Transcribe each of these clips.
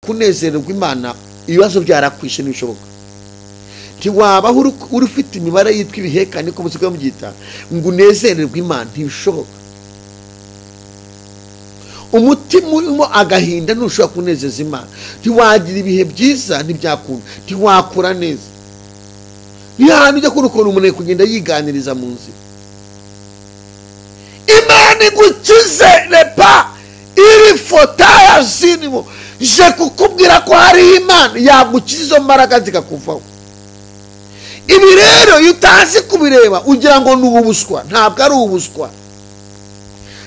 kunezererwa Imana ibibazo byarakwishe n'ibishoboka. Ntiwaba uri ufite imibare yitwa ibihekane ko musigaye mubyita ngo unezererwe Imana, ntibishoboka. Umutima urimo agahinda ntushobora kunezeza Imana. Ntiwagira ibihe byiza, ntibyakunda, ntiwakura neza. Ni ahantu ujya kurukora umuntu kugenda yiganiriza mu nzira. Imana igukize lepa iri fotaya zinimo. Je kukubwira ko hari Imana yagukiza izo mbaraga zikakuvaho. Ibi rero iyo utazi kubireba ugira ngo ni ubuswa. Ntabwo ari ubuswa.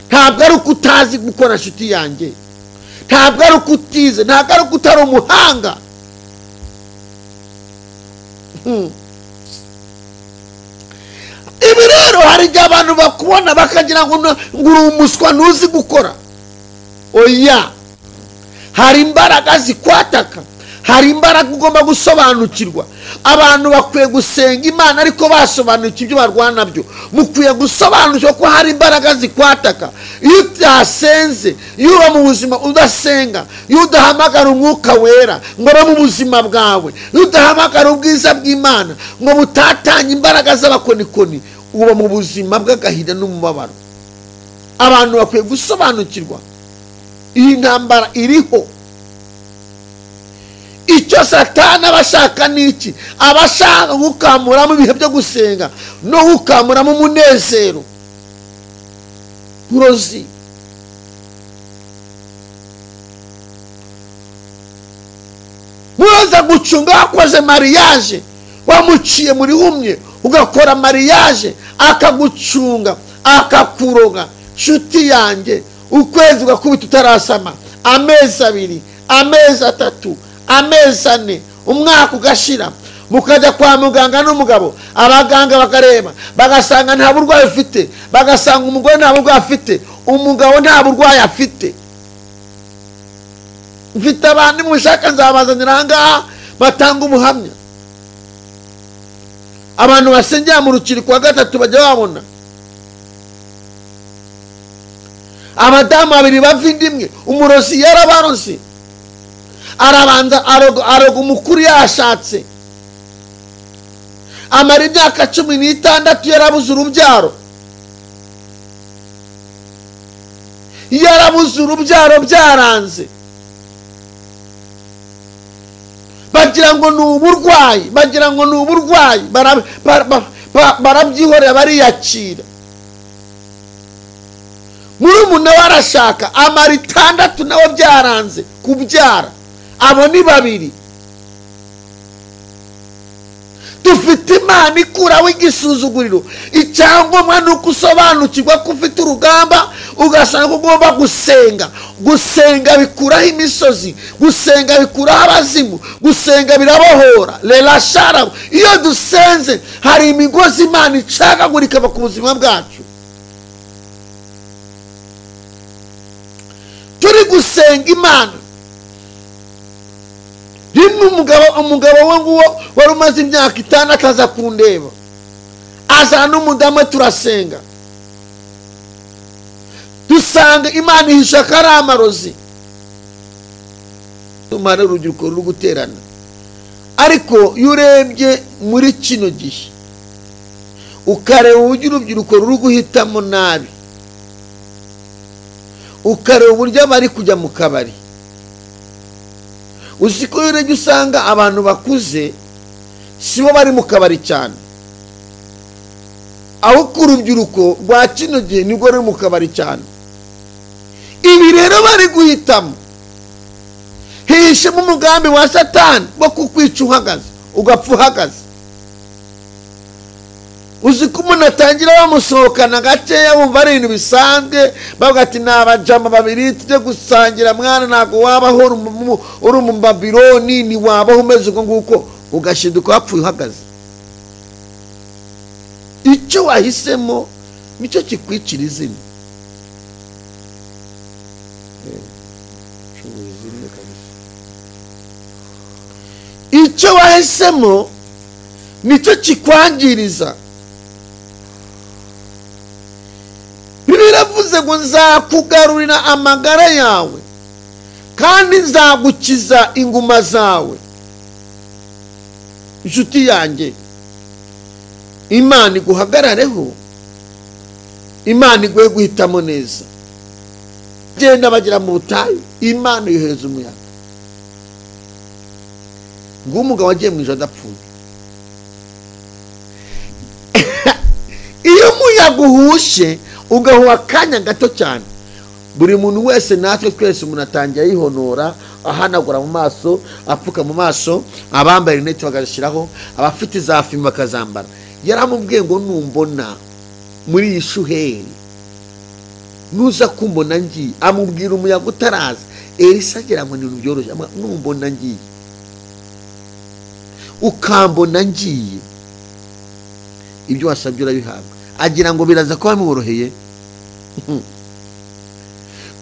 Ntabwo ari uko utazi gukora nshuti yanjye. Ntabwo ari uko utize. Ntabwo ari uko utari umuhanga. Ibi rero hari igihe abantu bakubona bakagira ngo uri umuswa ntuzi gukora. Oya, hari imbaraga zikwataka. Hari imbaraga ugomba gusobanukirwa. Abantu bakwiye gusenga Imana ariko basobanukiwe ibyo barwana nabyo. Mukwiye gusobanukirwa ko hari imbaraga zikwataka. Iyo utasenze, iyo uba mu buzima udasenga, iyo udahamagara umwuka wera ngo abe mu buzima bwawe, iyo udahamagara ubwiza bw'Imana ngo butatanye imbaraga z'abakonikoni, uba mu buzima bw'agahinda n'umubabaro. Abantu bakwiye gusobanukirwa iyi ntambara iriho. Icyo Satani abashaka niki? Abashaka gukamuramo ibihe byo gusenga no gukamuramo umunezero. Urozi. Muraza gucunga wakoze mariage, wamuciye muri humye, ugakora mariage akagucunga, akakuroga. Nshuti yanjye, ukwezi ugakubita utarasama, amezi 2, amezi 3, amezi 4, umwaka ugashira, mukajya kwa muganga n'umugabo, abaganga bakareba bagasanga nta burwayi ufite, bagasanga umugore nta burwayi afite, umugabo nta burwayi afite. Mfite abantu mushaka nzabazanira ahangaha batanga ubuhamya. Abantu basengera mu rukiriko wa 3 bajya babona abadamu 2 bava indimwe, umurozi yarabarozi, arabanza aroga umukuru yashatse, amara imyaka 16 yarabuze urubyaro. Yarabuze urubyaro byaranze. Bagira ngo ni uburwayi, bagira ngo ni uburwayi, barabyihorera bariyakira. Murumuna warashaka amara 6 nawe byaranze kubyara. Abo ni 2. Dufite Imana ikuraho igisuzuguriro. Icyangombwa ni uko usobanukirwa ko ufite urugamba, ugasanga ugomba gusenga. Gusenga bikuraho imisozi, gusenga bikuraho abazimu, gusenga birabohora. Lerashara. Iyo dusenze hari imigozi Imana icagagurika ku buzima bwacu. Turi gusenga Imana. Rimwe umugabo we nguwo wari umaze imyaka 5 akaza kundeba, azana umudamu turasenga, dusanga Imana ihisha ko ari amarozi. Tumara urubyiruko ruri guterana. Ariko iyo urebye muri kino gihe ukareba uburyo urubyiruko ruri guhitamo nabi, ukareba uburyo bari kujya mu kabari, uziko urebye usanga abantu bakuze sibo bari mu kabari cyane, aho ku rubyiruko rwa kino gihe nibwo ruri mu kabari cyane. Ibi rero bari guhitamo hishemo umugambi wa Satani wo kukwica uhagaze, ugapfa uhagaze. Uziko umuntu atangira bamusohokana gakeya wumva ari ibintu bisanzwe, bavuga ati nabajama 2 tujye gusangira mwana, ntago wabaho uri mu Babiloni, ni wabaho umeze uko nguko, ugashiduka wapfuye uhagaze. Icyo wahisemo nicyo kikwicira izina. Icyo wahisemo nicyo kikwangiriza. Biravuze ngo nzakugarurira amagara yawe kandi nzagukiza inguma zawe. Inshuti yanjye, Imana iguhagarareho, Imana iguhe guhitamo neza. Genda bagira mu butayu, Imana yohereza umuyaga. Ng'umugabo wagiye mu ijoro adapfuye. Iyo umuyaga uhushe ugahuha akanya gato cyane, buri muntu wese natwe twese umuntu atangiye yihonora, ahanagura mu maso, apfuka mu maso, abambaye rinete bagashiraho, abafite za fime bakazambara. Yaramubwiye ngo numbona muri iyi shuheri nuza kumbona ngiye, amubwira umuyaga utaraza. Elisa agira ngo ni byoroshye, numbona ngiye ukambona ngiye, ibyo wasabye urabihabwa. Agira ngo biraza ko bamworoheye.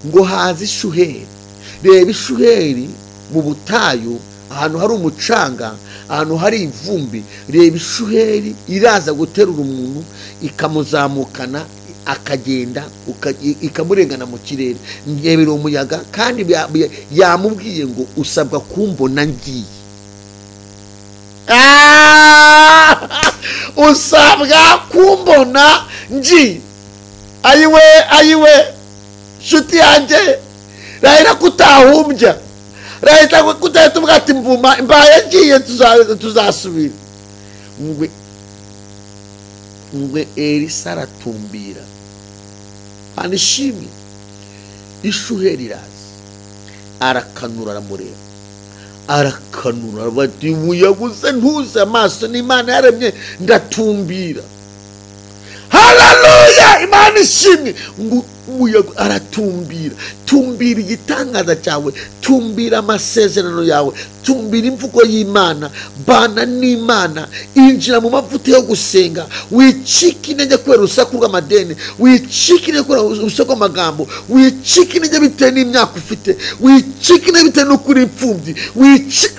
Ngo hazi ishuheri. Reba ishuheri mu butayu, ahantu hari umucanga, ahantu hari ivumbi. Reba ishuheri iraza guterura umuntu ikamuzamukana akagenda, ikamurengana mu kirere. Njyebera umuyaga, kandi yamubwiye ngo usabwa kumbona ngiye. Usabwa kumbona ngiye. Ayiwe nshuti yanjye, rahera kutahumbya, rahita kutahita ubwati mvuma mbaye ngiye tuzasubira. Ngwe Elisa aratumbira, anishimye. Ishuheri iraza, arakanura, aramureba, arakanura, bati umuyaguze ntuze amaso, n'Imana yaremye, ndatumbira. Haleluya! Imana ishimwe. Umuyaga aratumbira. Tumbira igitangaza cyawe, tumbira amasezerano yawe, tumbira imvugo y'Imana. Bana n'Imana, injira mu mavuta yo gusenga. Wicika intege kubera urusaku rw'amadeni, wicika intege kubera urusaku rw'amagambo, wicika intege bitewe n'imyaka ufite, wicika intege bitewe n'ukuri imfubyi, wicika.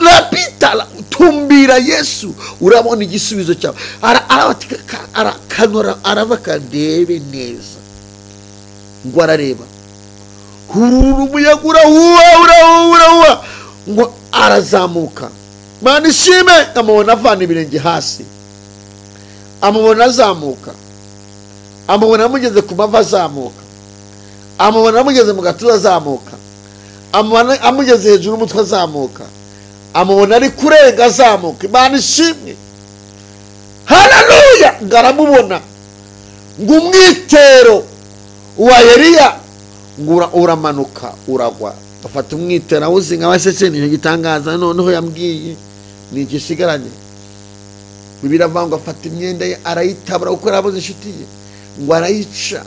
Tumbira Yesu, urabona igisubizo cyawe. Arakanura, arabakandebe neza. Ngo arareba, umuyaga urahuha, ngo arazamuka. Mana ishime. Amubona avana ibirenge hasi, amubona azamuka, amubona amugeze ku mavi azamuka, amubona amugeze mu gatuza azamuka, amubona amugeze hejuru y'umutwe azamuka, amubona ari kurenga azamuka. Imana ishimwe. Haleluya! Ngaramubona ngo umwitero wa Eliya ngo uramanuka uragwa. Afata umwitero awuzinga, abasese ni gitangaza. Noneho yambwiye ni igisigaranye. Bibiri avanga, afata imyenda ye arayitabura kuko arabuze inshuti ye, ngo arayica.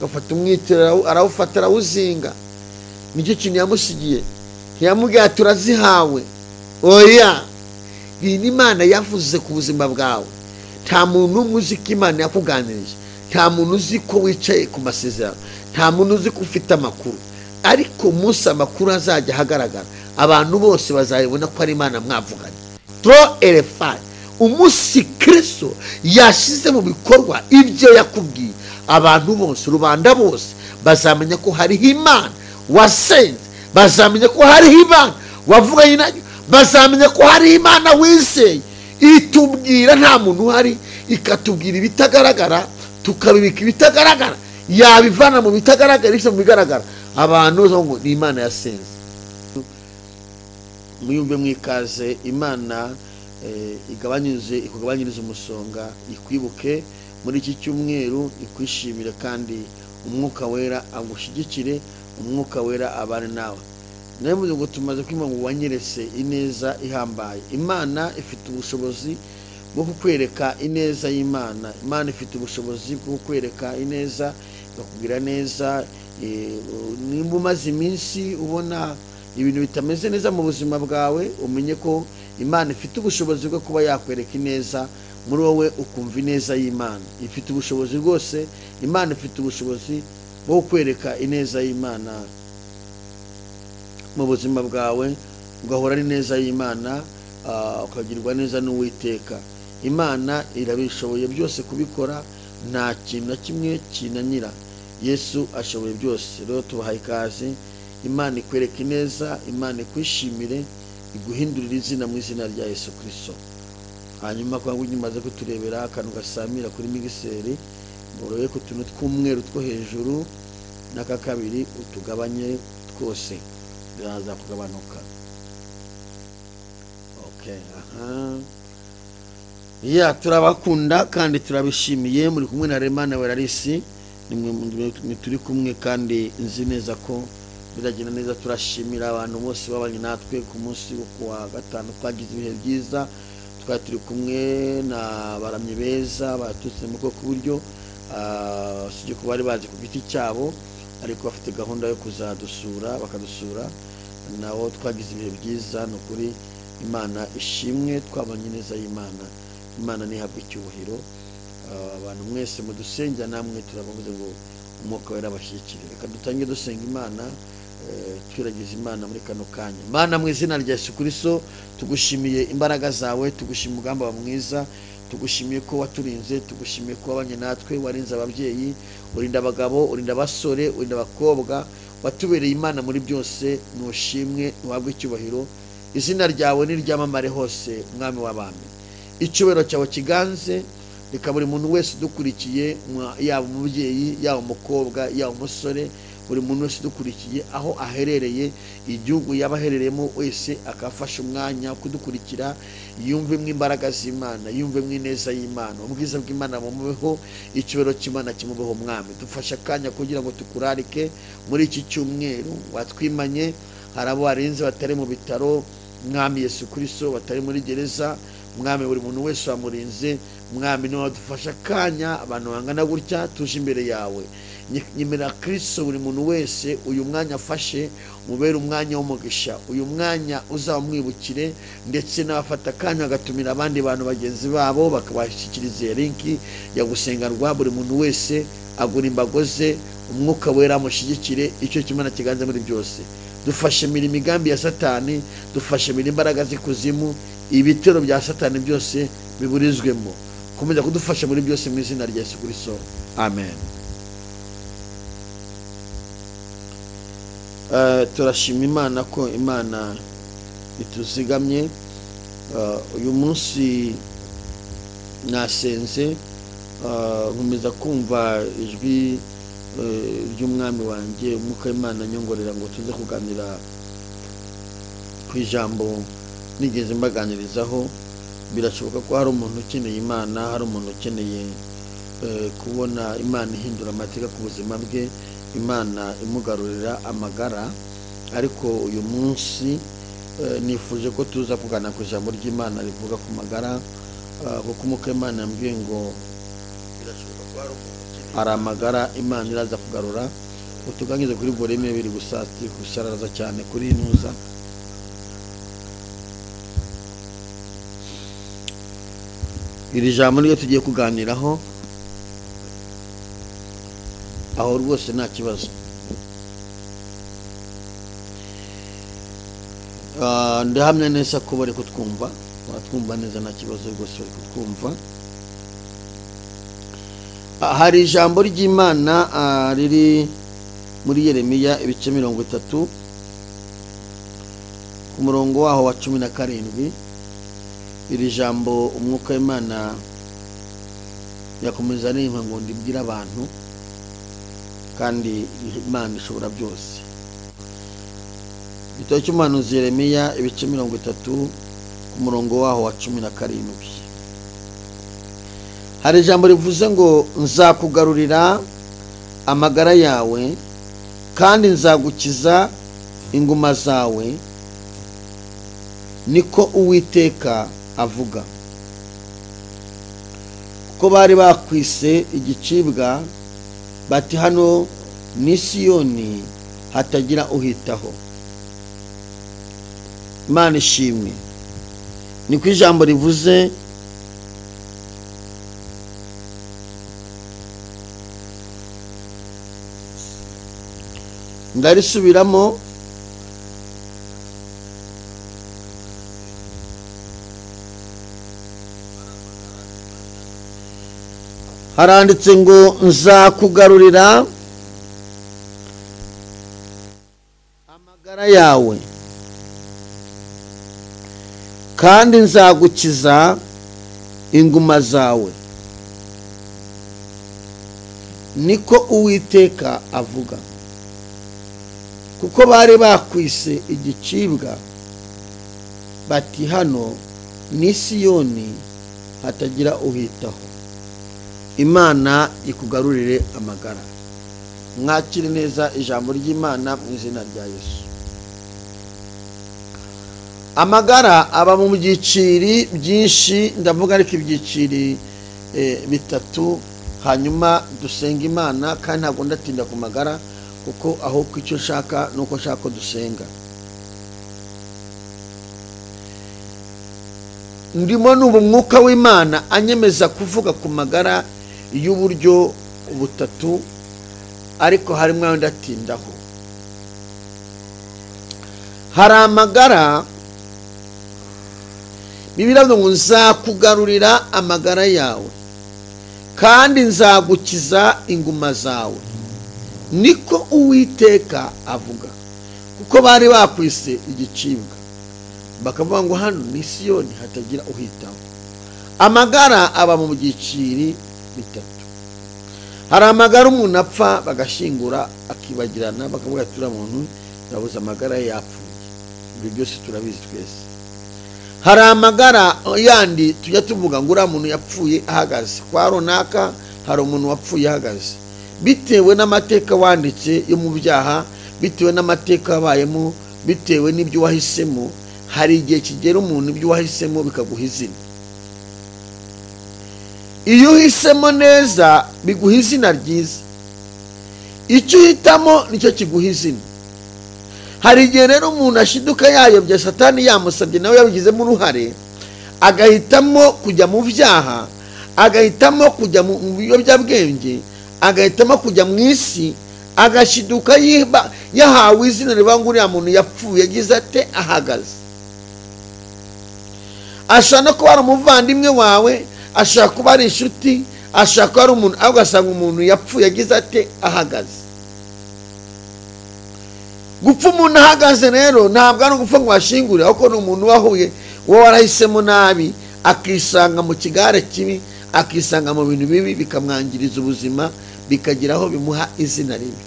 Afata umwitero arawufata arawuzinga. Nicyo kintu yamusigiye. Ntiyamubwiye turazihawe. Oya, iyi ni Imana yavuze ku buzima bwawe. Nta muntu umwe uzi ko Imana yakuganirije, nta muntu uzi ko wicaye ku masezerano, nta muntu uzi ko ufite amakuru. Ariko umunsi amakuru azajya ahagaragara, abantu bose bazabona ko ari Imana mwavuganye. Tro elefant, umunsi Kristo yashyize mu bikorwa ibyo yakubwiye, abantu bose, rubanda bose bazamenya ko hariho Imana wasenze, bazamenya ko hariho Imana wavuganye nayo, bazamenya ko hariho Imana wizeye. Itubwira nta muntu uhari, ikatubwira ibitagaragara, tukabibika ibitagaragara, yabivana mu bitagaragara isho mu bigaragara. Abantu ngo ni Imana yasenze. Muyumve mwikaze. Imana ikugabanyiriza umusonga, ikwibuke muri iki cyumweru, ikwishimire, kandi umwuka wera agushyigikire, umwuka wera abane nawe. Nawe ngo tumaze kwima ngo wanyerese ineza ihambaye. Imana ifite ubushobozi bwo kukwereka ineza y'Imana. Imana ifite ubushobozi bwo kukwereka ineza, bakubwira neza. Nimba umaze iminsi ubona ibintu bitameze neza mu buzima bwawe, umenye ko Imana ifite ubushobozi bwo kuba yakwereka ineza muri wowe, ukumva ineza y'Imana. Ifite ubushobozi rwose. Imana ifite ubushobozi bwo kukwereka ineza y'Imana mu buzima bwawe, ugahora ari neza y'Imana, ukagirwa neza n'Uwiteka. Imana irabishoboye byose kubikora, nta kintu na kimwe kinanira. Yesu ashoboye byose. Rero tubahaye ikaze. Imana ikwereke neza, Imana ikwishimire, iguhindurira izina mu izina rya Yesu Kristo. Hanyuma kwa ngo umaze kuturebera akantu gasamira kuri migiseri, ngoroye ku tuntu tw'umweru two hejuru n'aka kabiri utugabanye twose biraza kugabanuka. Okay, ya turabakunda kandi turabishimiye, muri kumwe na Remana Werarisi, nimwe turi kumwe kandi nzi neza ko biragenda neza. Turashimira abantu bose babanye natwe ku munsi wo wa gatanu, twagize ibihe byiza, twari turi kumwe na baramye beza batutse mu bwoko buryo sije ko bari baje ku giti cyabo, ariko bafite gahunda yo kuzadusura bakadusura, naho twagize ibihe byiza. No kuri Imana ishimwe, twabanye neza y'Imana. Imana nihabwe icyubahiro. Abantu mwese mudusengera, namwe turabavuze ngo umwuka wera abashyikire. Reka dutange dusenga Imana, twiragiza Imana muri kano kanya. Mana, mu izina rya Yesu Kristo, tugushimiye imbaraga zawe, tugushimiye umugambi wa mwiza, tugushimiye ko waturinze, tugushimiye ko wabanye natwe, warinze ababyeyi, urinda abagabo, urinda abasore, urinda abakobwa, watubereye Imana muri byose. Nushimwe, uhabwe icyubahiro, izina ryawe niryamamare hose, mwami w'abami. Icyubahiro cyawe kiganze, reka buri muntu wese dukurikiye, yaba umubyeyi, yaba umukobwa, yaba umusore, buri muntu wese dukurikiye aho aherereye, igihugu yaba aherereyemo wese akafasha umwanya kudukurikira, yumve mu imbaraga z'Imana, yumve mu ineza y'Imana, ubwiza bw'Imana bumubeho, icyubahiro cy'Imana kimubeho. Mwami, dufasha akanya kugira ngo tukurarike muri iki cyumweru watwimanye. Hari abo warinze batari mu bitaro, Mwami Yesu Kristo, batari muri gereza, Mwami buri muntu wese wamurinze. Mwami niwe wadufasha akanya, abantu bangana gutya tuje imbere yawe. Nyemera Kristo, buri muntu wese uyu mwanya afashe mubere umwanya w'umugisha, uyu mwanya uzamwibukire, ndetse n'abafata akanya agatumira abandi bantu bagenzi babo bakabashyikiriza linki ya gusengerwa. Buri muntu wese agura imbago ze, umwuka wera amushyigikire, icyo kimana kiganze muri byose. Dufashe mira imigambi ya Satani, dufashe mira imbaraga z'ikuzimu, ibitero bya Satani byose biburizwemo. Komeza kudufasha muri byose mu izina rya Yesu Kristo, amen. Turashima Imana ko Imana ituzigamye. Uyu munsi nasenze, nkomeza kumva ijwi ry'umwami wanjye, umwuka w'Imana nyongorera ngo tuze kuganira ku ijambo nigeze mbaganirizaho. Birashoboka ko hari umuntu ukeneye Imana, hari umuntu ukeneye kubona Imana ihindura amateka ku buzima bwe, Imana imugarurira amagara. Ariko uyu munsi nifuje ko tuza kugana ku ijambo ry'Imana rivuga ku magara, kuko umwuka w'Imana yambwiye ngo birashoboka ko hari amagara Imana iraza kugarura. Utugangize kuri volume 2 gusa, kusaraza cyane kuri ntuza. Iri jambo niyo tugiye kuganiraho, aho rwose nta kibazo. Ndahamya neza ko bari kutwumva, batwumva neza, nta kibazo rwose bari kutwumva. Hari ijambo ry'Imana riri muri Yeremiya ibice 30 ku murongo waho wa 17. Iri jambo umwuka w'Imana yakomeza nimpa ngo ndibwira abantu, kandi Imana ishobora byose. Igitabo cy'umuhanuzi Yeremiya ibice 30 ku murongo waho wa 17. Hari ijambo rivuze ngo nzakugarurira amagara yawe, kandi nzagukiza inguma zawe, niko Uwiteka avuga. Kuko bari bakwise igicibwa bati hano ni Siyoni hatagira uhitaho. Imana ishimwe. Niko ijambo rivuze. Ndarisubiramo. Haranditse ngo nzakugarurira yawe kandi nzagukiza inguma zawe, niko Uwiteka avuga. Kuko bari bakwise igicibwa bati hano ni Siyoni hatagira uhitaho. Imana ikugarurire amagara. Mwakire neza ijambo ry'Imana mu izina rya Yesu. Amagara aba mu byiciri byinshi, ndavuga ariko ibyiciri bitatu, hanyuma dusenga Imana kandi ntabwo ndatinda ku magara kuko aho kwicyo shaka nuko shaka ko dusenga. Ndimo n'ubu mwuka w'Imana anyemeza kuvuga ku magara y'uburyo butatu, ariko harimo aho ndatindaho. Hari amagara Bibiliya ngo nzakugarurira amagara yawe kandi nzagukiza inguma zawe, niko Uwiteka avuga. Kuko bari bakwise igicibwa bakavuga ngo hano ni Siyoni hatagira uhitaho. Amagara aba mu byiciri bitatu. Hari amagara umuntu apfa bagashingura akibagirana bakavuga ati uriya muntu yabuze amagara ye yapfuye. Ibyo byose turabizi twese. Hari amagara yandi tujya tuvuga ngo uriya muntu yapfuye ahagaze. Kwa runaka hari umuntu wapfuye ahagaze bitewe n'amateka wanditse yo mu byaha, bitewe n'amateka wabayemo, bitewe n'ibyo wahisemo. Hari igihe kigera umuntu ibyo wahisemo bikaguha izina. Iyo uhisemo neza biguha izina ryiza, icyo uhitamo nicyo kiguha izina. Hari igihe rero umuntu ashiduka yayobye, Satani yamusabye nawe yabigizemo uruhare, agahitamo kujya mu byaha, agahitamo kujya mu biyobyabwenge, agahitamo kujya mu isi, agashiduka yahawe izina rivuga ngo uriya muntu yapfuye yagize ate ahagaze. Ashaka no kuba ari umuvandimwe wawe, ashaka kuba ari inshuti, ashaka kuba ari umuntu, agasanga umuntu yapfuye yagize ate ahagaze. Gupfa umuntu ahagaze rero ntabwo ari ugupfa ngo washingure, ahubwo ni umuntu wahuye wowe warahisemo nabi, akisanga mu kigare kibi, akisanga mu bintu bibi, bikamwangiriza ubuzima, bikagira aho bimuha izina ribi.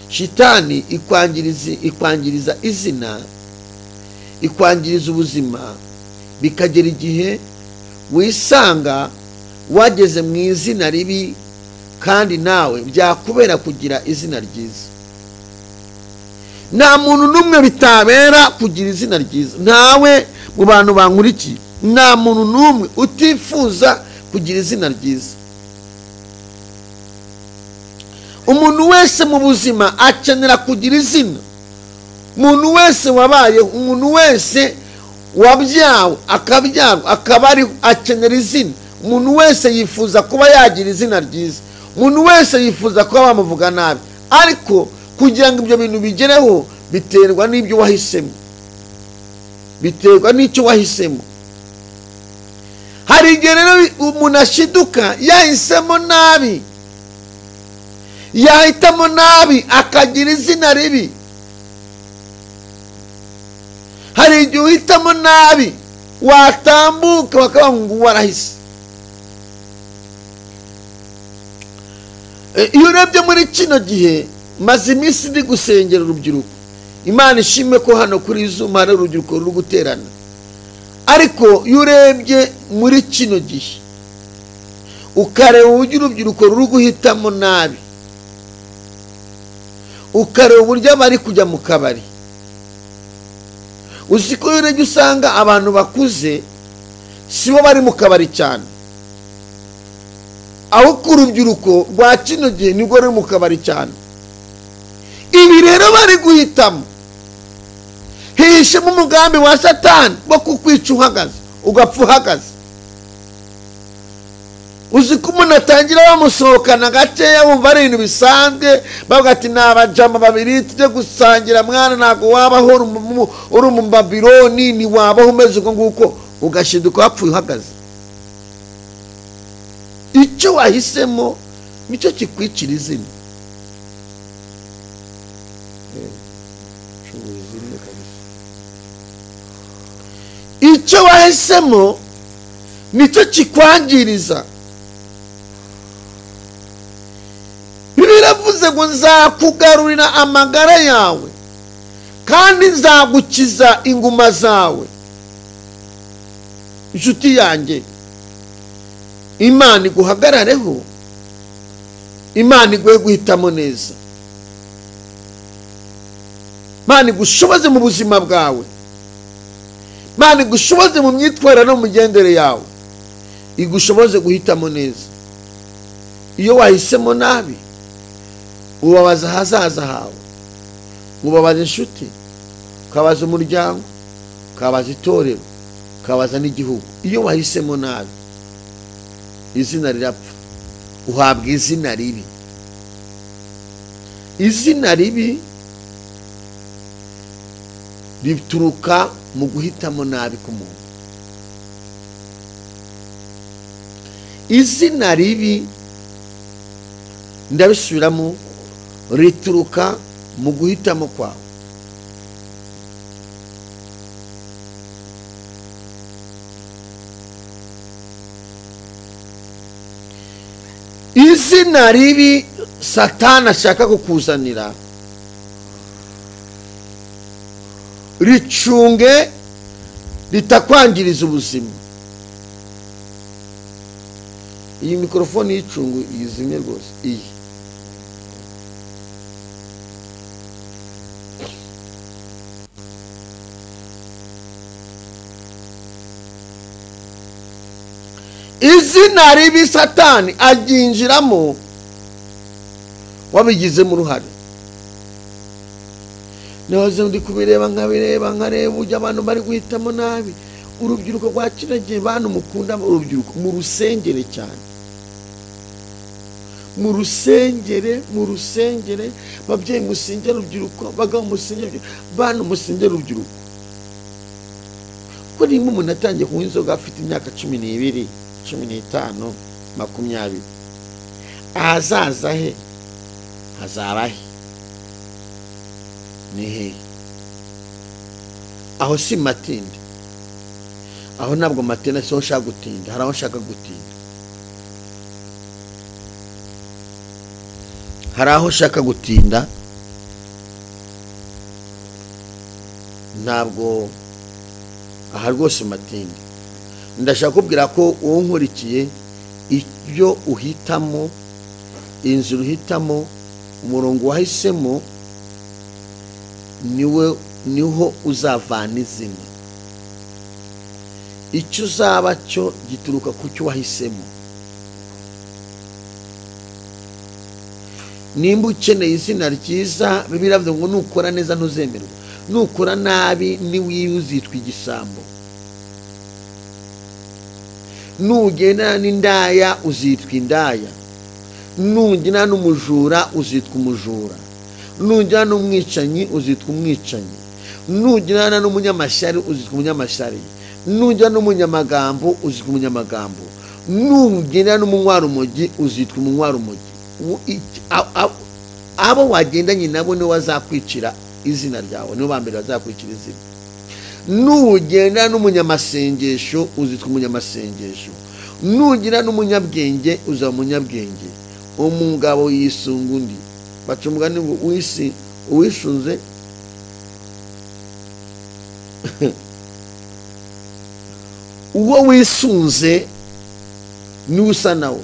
Shitani ikwangiriza izina, ikwangiriza ubuzima, bikagera igihe wisanga wageze mu izina ribi, kandi nawe byakubera kugira izina ryiza. Nta muntu n'umwe bitabera kugira izina ryiza. Ntawe mu bantu bankurikiye, nta muntu n'umwe utifuza kugira izina ryiza. Umuntu wese mu buzima akenera kugira izina. Umuntu wese wabaye, umuntu wese wabyawe akabyarwa akaba ari akenera izina. Umuntu wese yifuza kuba yagira izina ryiza. Umuntu wese yifuza kuba bamuvuga nabi, ariko kugira ngo ibyo bintu bigereho biterwa n'ibyo wahisemo, biterwa n'icyo wahisemo. Hari igihe rero umuntu ashiduka yahisemo nabi, yahitamo nabi akagira izina ribi. Hari igihe uhitamo nabi watambuka bakavuga ngo warahise. Iyo urebye muri kino gihe maze iminsi ndi gusengera urubyiruko, Imana ishimwe ko hano kuri Zoom hari urubyiruko ruri guterana, ariko iyo urebye muri kino gihe ukareba uburyo urubyiruko ruri guhitamo nabi, ukareba uburyo bari kujya mu kabari, uziko iyo urebye usanga abantu bakuze sibo bari mu kabari cyane, aho ku rubyiruko rwa kino gihe nibwo ruri mu kabari cyane. Ibi rero bari guhitamo hishemo umugambi wa Satani wo kukwica uhagaze, ugapfa uhagaze. Uziko umuntu atangira bamusohokana gakeya wumva ari ibintu bisanzwe, bavuga ati ni abajama babiri tujye gusangira, mwana ntabwo wabaho uri mu Babiloni, ni wabaho umeze uko nguko, ugashiduka wapfuye uhagaze. Icyo wahisemo nicyo kikwicira izina. icyo wahisemo nicyo kikwangiriza. Biravuze ngo nzakugarurira amagara yawe kandi nzagukiza inguma zawe. Inshuti yanjye, Imana iguhagarareho, Imana iguhe guhitamo neza, Imana igushoboze mu buzima bwawe, Imana igushoboze mu myitwarire no mu migendere yawe, igushoboze guhitamo neza. Iyo wahisemo nabi ubabaza ahazaza hawe, ubabaza inshuti, ukabaza umuryango, ukabaza itorero, ukabaza n'igihugu. Iyo wahisemo nabi izina rirapfa, uhabwa izina ribi. Izina ribi rituruka mu guhitamo nabi k'umuntu. Izina ribi, ndabisubiramo, rituruka mu guhitamo kwawe. Izina ribi Satani ashaka kukuzanira, ricunge ritakwangiriza ubuzima. Iyi mikrofone y'icungu yizimye rwose. Iyi izina ribi Satani aryinjiramo wabigizemo uruhare. Nahoze ndi kubireba nkareba ujya abantu bari guhitamo nabi. Urubyiruko rwa kiragiye, bantu mukunda urubyiruko, mu rusengere cyane, mu rusengere babyeyi musengere urubyiruko, bagabo musengere, bantu musengere urubyiruko. Ko nimba umuntu atangiye kunywa inzoga afite imyaka 12, 15, 20, ahazaza he hazaba he? Ni he? Aho si matinde, aho ntabwo matenda so nshaka gutinda, hari aho nshaka gutinda, hari aho nshaka gutinda. Ntabwo aha rwose matinde. Ndashaka kubwira ko uwo nkurikiye, ibyo uhitamo, inzira uhitamo, umurongo wahisemo, niho uzavana izina. Icyo uzaba cyo gituruka ku cyo wahisemo. Nimba ukeneye izina ryiza, Bibiliya iravuga ngo nukora neza ntuzemerwa, nukora nabi niwe uzitwa igisambo, nugena n'indaya uzitwa indaya, nugena n'umujura uzitwa umujura, nugena n'umwicanyi uzitwa umwicanyi, nugena n'umunyamashyari uzitwa umunyamashyari, nugena n'umunyamagambo uzitwa umunyamagambo, nugena n'umunywarumogi uzitwa umunywarumogi. Abo wagendanye nabo niwe wazakwicira izina ryawe, nibo bambere bazakwicira izina. Nugenda n'umunyamasengesho uzitwa umunyamasengesho, nugira n'umunyabwenge uzaba umunyabwenge. Umugabo yisunga undi, baca umugani ngo uwisunze uwo wisunze niwe usa nawe.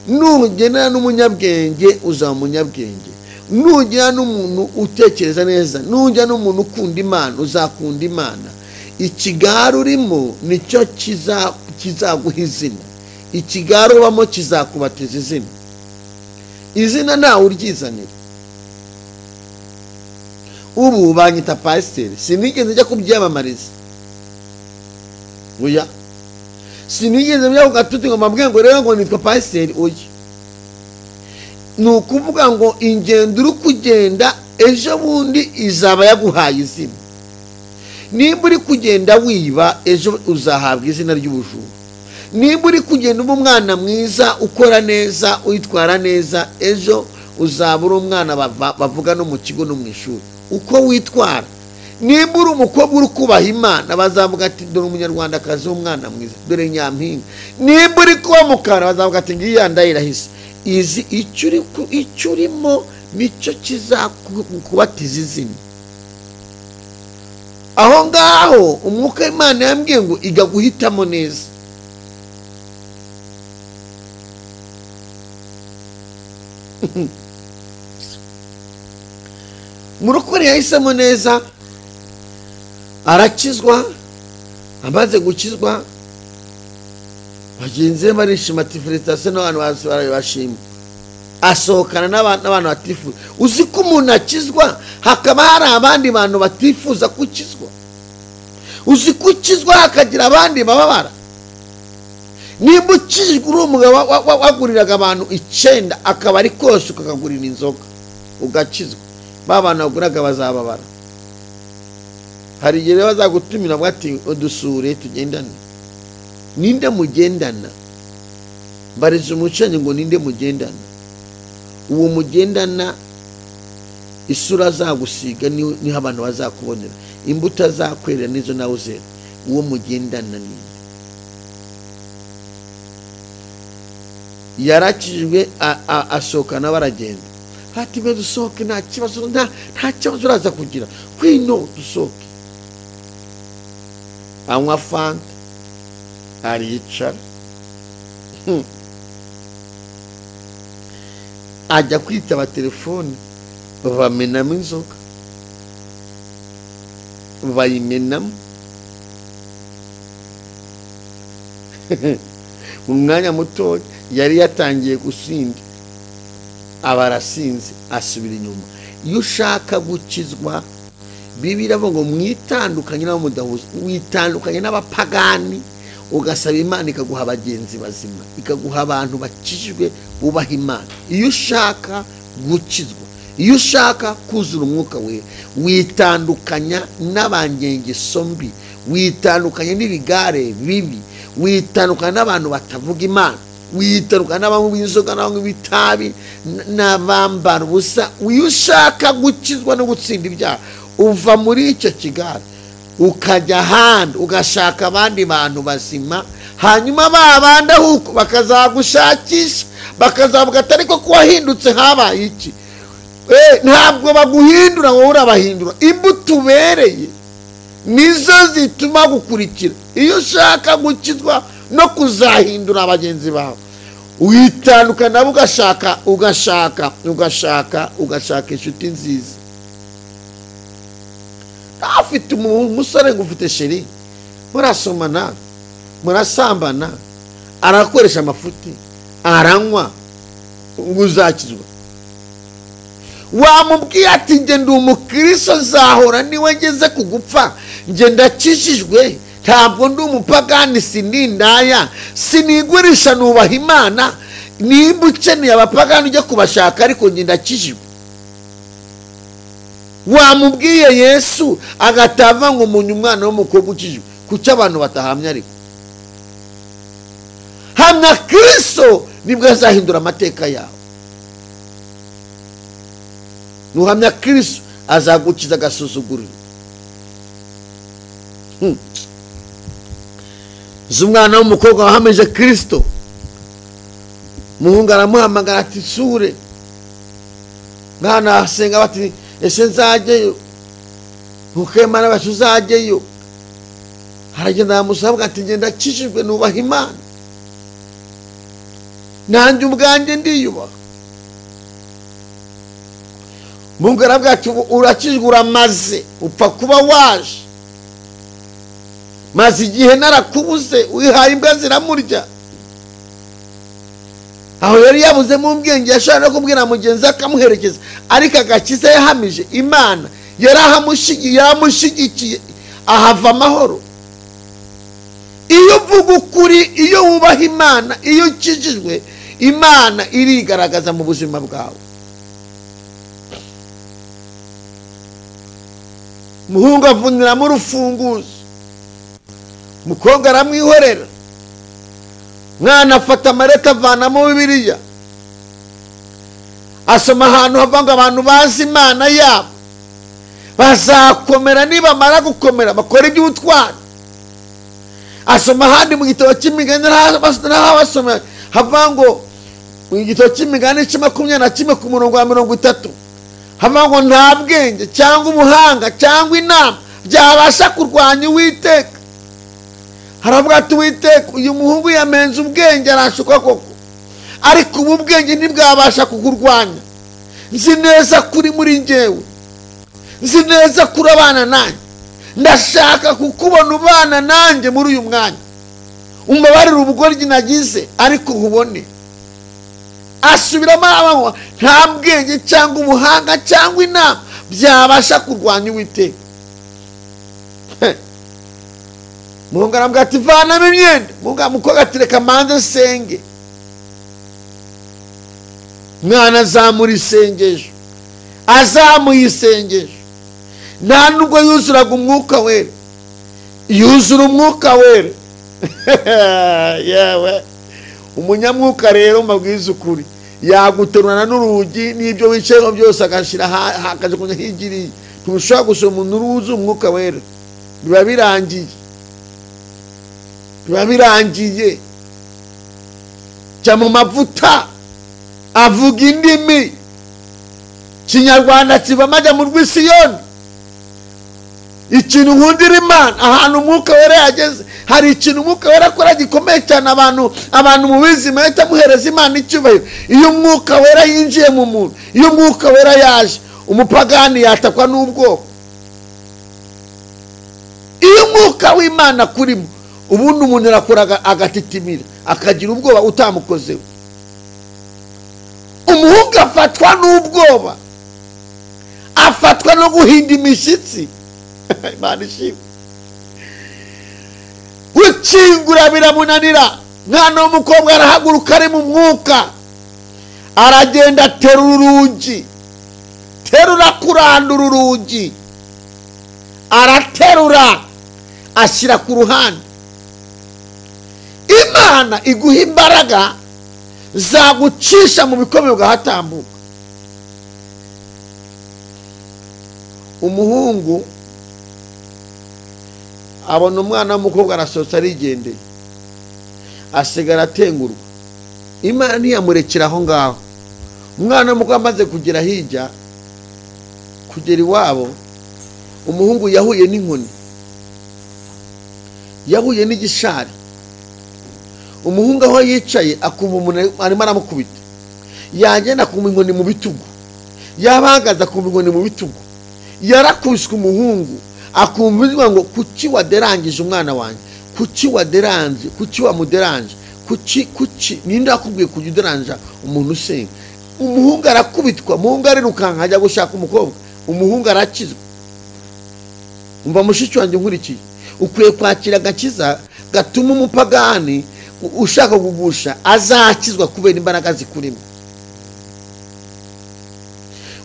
Nugenda n'umunyabwenge uzaba umunyabwenge, nujya n'umuntu utekereza neza, nujya n'umuntu ukunda Imana uzakunda Imana. Ikigare urimo nicyo kizaguha izina, ikigare ubamo kizakubatiza izina. Izina ntawe uryizanira. Ubu banyita pasiteri, sinigeze njya kubyamamariza, oya, sinigeze njya ku gatuti ngo mbabwire ngo rero ngo nitwa pasiteri, oya. Ni ukuvuga ngo ingendo uri kugenda ejo bundi izaba yaguhaye izina. Nimba uri kugenda wiba, ejo uzahabwa izina ry'ubujura. Nimba uri kugenda uba umwana mwiza, ukora neza, uyitwara neza, ejo uzaba uri umwana bavuga no mu kigo no mu ishuri. Uko witwara nimba uri umukobwa uri kubaha Imana bazavuga ati dore umunyarwandakazi w'umwana mwiza, dore nyampinga. Nimba uri kuba mukara bazavuga ati ngiyi ndayirahise. Izi icyo urimo nicyo kizakubatiza izina. Aho ngaho umwuka w'Imana yambwiye ngo iga guhitamo neza. Murokore yahisemo neza, arakizwa. Amaze gukizwa bagenzi be barishima ati felicitation n'abantu bashima. Asohokana n'abantu batifuza. Uzi ko umuntu akizwa hakaba hari abandi bantu batifuza gukizwa. Uzi ko ukizwa hakagira abandi bababara. Nimba ukizwa uri umugabo waguriraga abantu 9 akaba ari kose ukakagurira inzoga ugakizwa, babana baguraga bazababara. Hari igihe bazagutumira bati udusure tugendane. Ninde mugendana? Barize umucenye ngo ninde mugendana? Uwo mugendana isura zagusiga ni abantu bazakubonera, imbuto azakwera nizo nawe uzera. Uwo mugendana ni yarakijwe, asohokana baragenda. Hati be dusohoke nta kibazo, nta kibazo uraza kugira, kwino dusohoke. Anywa fanta, aricara, ajya kwitaba telefone, bamenamo inzoga, bayimenamo. Mu mwanya muto yari yatangiye gusinda, abarasinze asubira inyuma. Iyo ushaka gukizwa, Bibiliya ivuga ngo mwitandukanye n'abo mudahuza, witandukanye n'abapagani, ugasaba Imana ikaguha abagenzi bazima, ikaguha abantu bakijwe bubaha Imana. Iyo ushaka gukizwa, iyo ushaka kuzura umwuka we, witandukanya n'abangengeso mbi, witandukanye n'ibigare bibi, witandukanye n'abantu batavuga Imana, witandukanye n'abanywi b'inzoga n'abanywi b'itabi n'abambara ubusa. Iyo ushaka gukizwa no gutsinda ibyaha, uva muri icyo kigare ukajya ahandi ugashaka abandi bantu bazima, hanyuma babanda huko bakazagushakisha, bakazavuga ati ariko ko wahindutse habaye iki? Ntabwo baguhindura, wowe urabahindura. Imbuto ubereye nizo zituma gukurikira. Iyo ushaka gukizwa no kuzahindura abagenzi bawe, witandukana nabo, ugashaka inshuti nziza. Afite umusore ngo ufite sheri, murasomana, murasambana, arakoresha amafuti, aranywa, uzakizwa. Wamubwiye ati nge ndi umukristo nzahora niwe ngeze kugupfa, nge ndakijijwe, ntabwo ndi umupagani, sinindaya, sinigurisha, nubaha Imana. Nimba ukeneye abapagani ujya kubashaka, ariko nge ndakijijwe. Wamubwiye Yesu agatava ngo umunye umwana w'umukobwa ukijijwe, kuki abantu batahamya? Ariko hamya Kristo nibwo azahindura amateka yawe. Nuhamya Kristo azagukiza agasuzuguriro. Z'umwana w'umukobwa wahamije Kristo, muhungu aramuhamagara ati sure, mwana asenga bati ese nzajyeyo, ukemana bati uzajyeyo. Haragenda amusabwa ati ngenda akijijwe, nubaha Imana, nanjye ubwanjye ndiyubaha. Mungu arabwira ati urakijwe, uramaze, upfa kuba waje, maze igihe narakubuze, wihaye imbwa ziramurya. Aho yari yabuze mu bwenge, yashaka no kubwira mugenzi akamuherekeza, ariko agakiza yahamije Imana yaramushigikiye, ahava amahoro. Iyo uvuga ukuri, iyo wubaha Imana, iyo ukijijwe, Imana irigaragaza mu buzima bwawe. Muhungu avuniramo urufunguzo, mukobwa aramwihorera, mwana afata amareta avanamo Bibiliya, asoma ahantu havanga abantu bazi Imana yabo, bazakomera, nibamara gukomera bakora iby'ubutwari. Asoma ahandi mu gitabo cy'imigani n'abasoma havuga ngo mu gitabo cy'imigani 21 ku murongo wa 30 havuga ngo nta bwenge cyangwa ubuhanga cyangwa inama byabasha kurwanya Uwiteka. Haravuga ati Uwiteka, uyu muhungu yamenze ubwenge arashuka koko, ariko ubu bwenge ntibwabasha kukurwanya. Nzi neza kuri muri njyewe, nzi neza kuri abana nanjye, ndashaka kukubona ubana nanjye muri uyu mwanya. Umbabarire ubugoryi nagize ariko nkubone. Asubiramo abaho, nta bwenge cyangwa ubuhanga cyangwa inama byabasha kurwanya Uwiteka. Mungu arambwira ati vanamo imyenda. Mungu amukobwa ati reka manze nsenge. Mwana azamura isengesho, azamuye isengesho. Nta nubwo yuzuraga umwuka wera, yuzura umwuka wera. Yewe umunyamwuka rero mbabwiza ukuri, yaguterurana n'urugi n'ibyo wicayeho byose agashira hakaje kunya higiriye. Ntushobora gusoma n'uruzi umwuka wera, biba birangiye, biba birangiye. Cya mu mavuta avuga indimi, Kinyarwanda kiva majya mu rwisiyoni. Ikintu nkundira Imana ahantu umwuka wera yageze, hari ikintu umwuka wera akora gikomeye cyane. Abantu mu bizima bahita muhereza Imana icyubahiro iyo umwuka wera yinjiye mu muntu. Iyo umwuka wera yaje, umupagani yatakwa n'ubwoko. Iyo umwuka w'Imana kurimo, ubundi umuntu arakora agatitimira, akagira ubwoba utamukozeho. Umuhungu afatwa n'ubwoba, afatwa no guhinda imishyitsi. Imana ishimwe. Ukingura biramunanira. Mwana w'umukobwa arahaguruka ari mu mwuka, aragenda aterura urugi, terura kurandura urugi, araterura ashyira ku ruhande. Imana iguha imbaraga zagucisha mu bikomeye ugahatambuka. Umuhungu abona umwana w'umukobwa arasohotse arigendeye, asigara atengurwa. Imana ntiyamurekera aho ngaho. Umwana w'umukobwa amaze kugera hirya, kugera iwabo, umuhungu yahuye n'inkoni, yahuye n'igishari. Umuhungu aho yicaye akumva umuntu arimo aramukubita, yagenda akumva inkoni mu bitugu, yabahagaze akumva inkoni mu bitugu. Yarakubiswe umuhungu, akumva ngo kuki waderangije umwana wanjye, kuki waderanje, kuki wamuderanje, kuki ninde akubwiye kujya uderanja umuntu usenga. Umuhungu arakubitwa, umuhungu arirukanka ajya gushaka umukobwa, umuhungu arakizwa. Umva mushiki wanjye nkurikiye, ukwiye kwakira agakiza gatuma umupagani ushaka kugusha azakizwa kubera imbaraga zikurimo.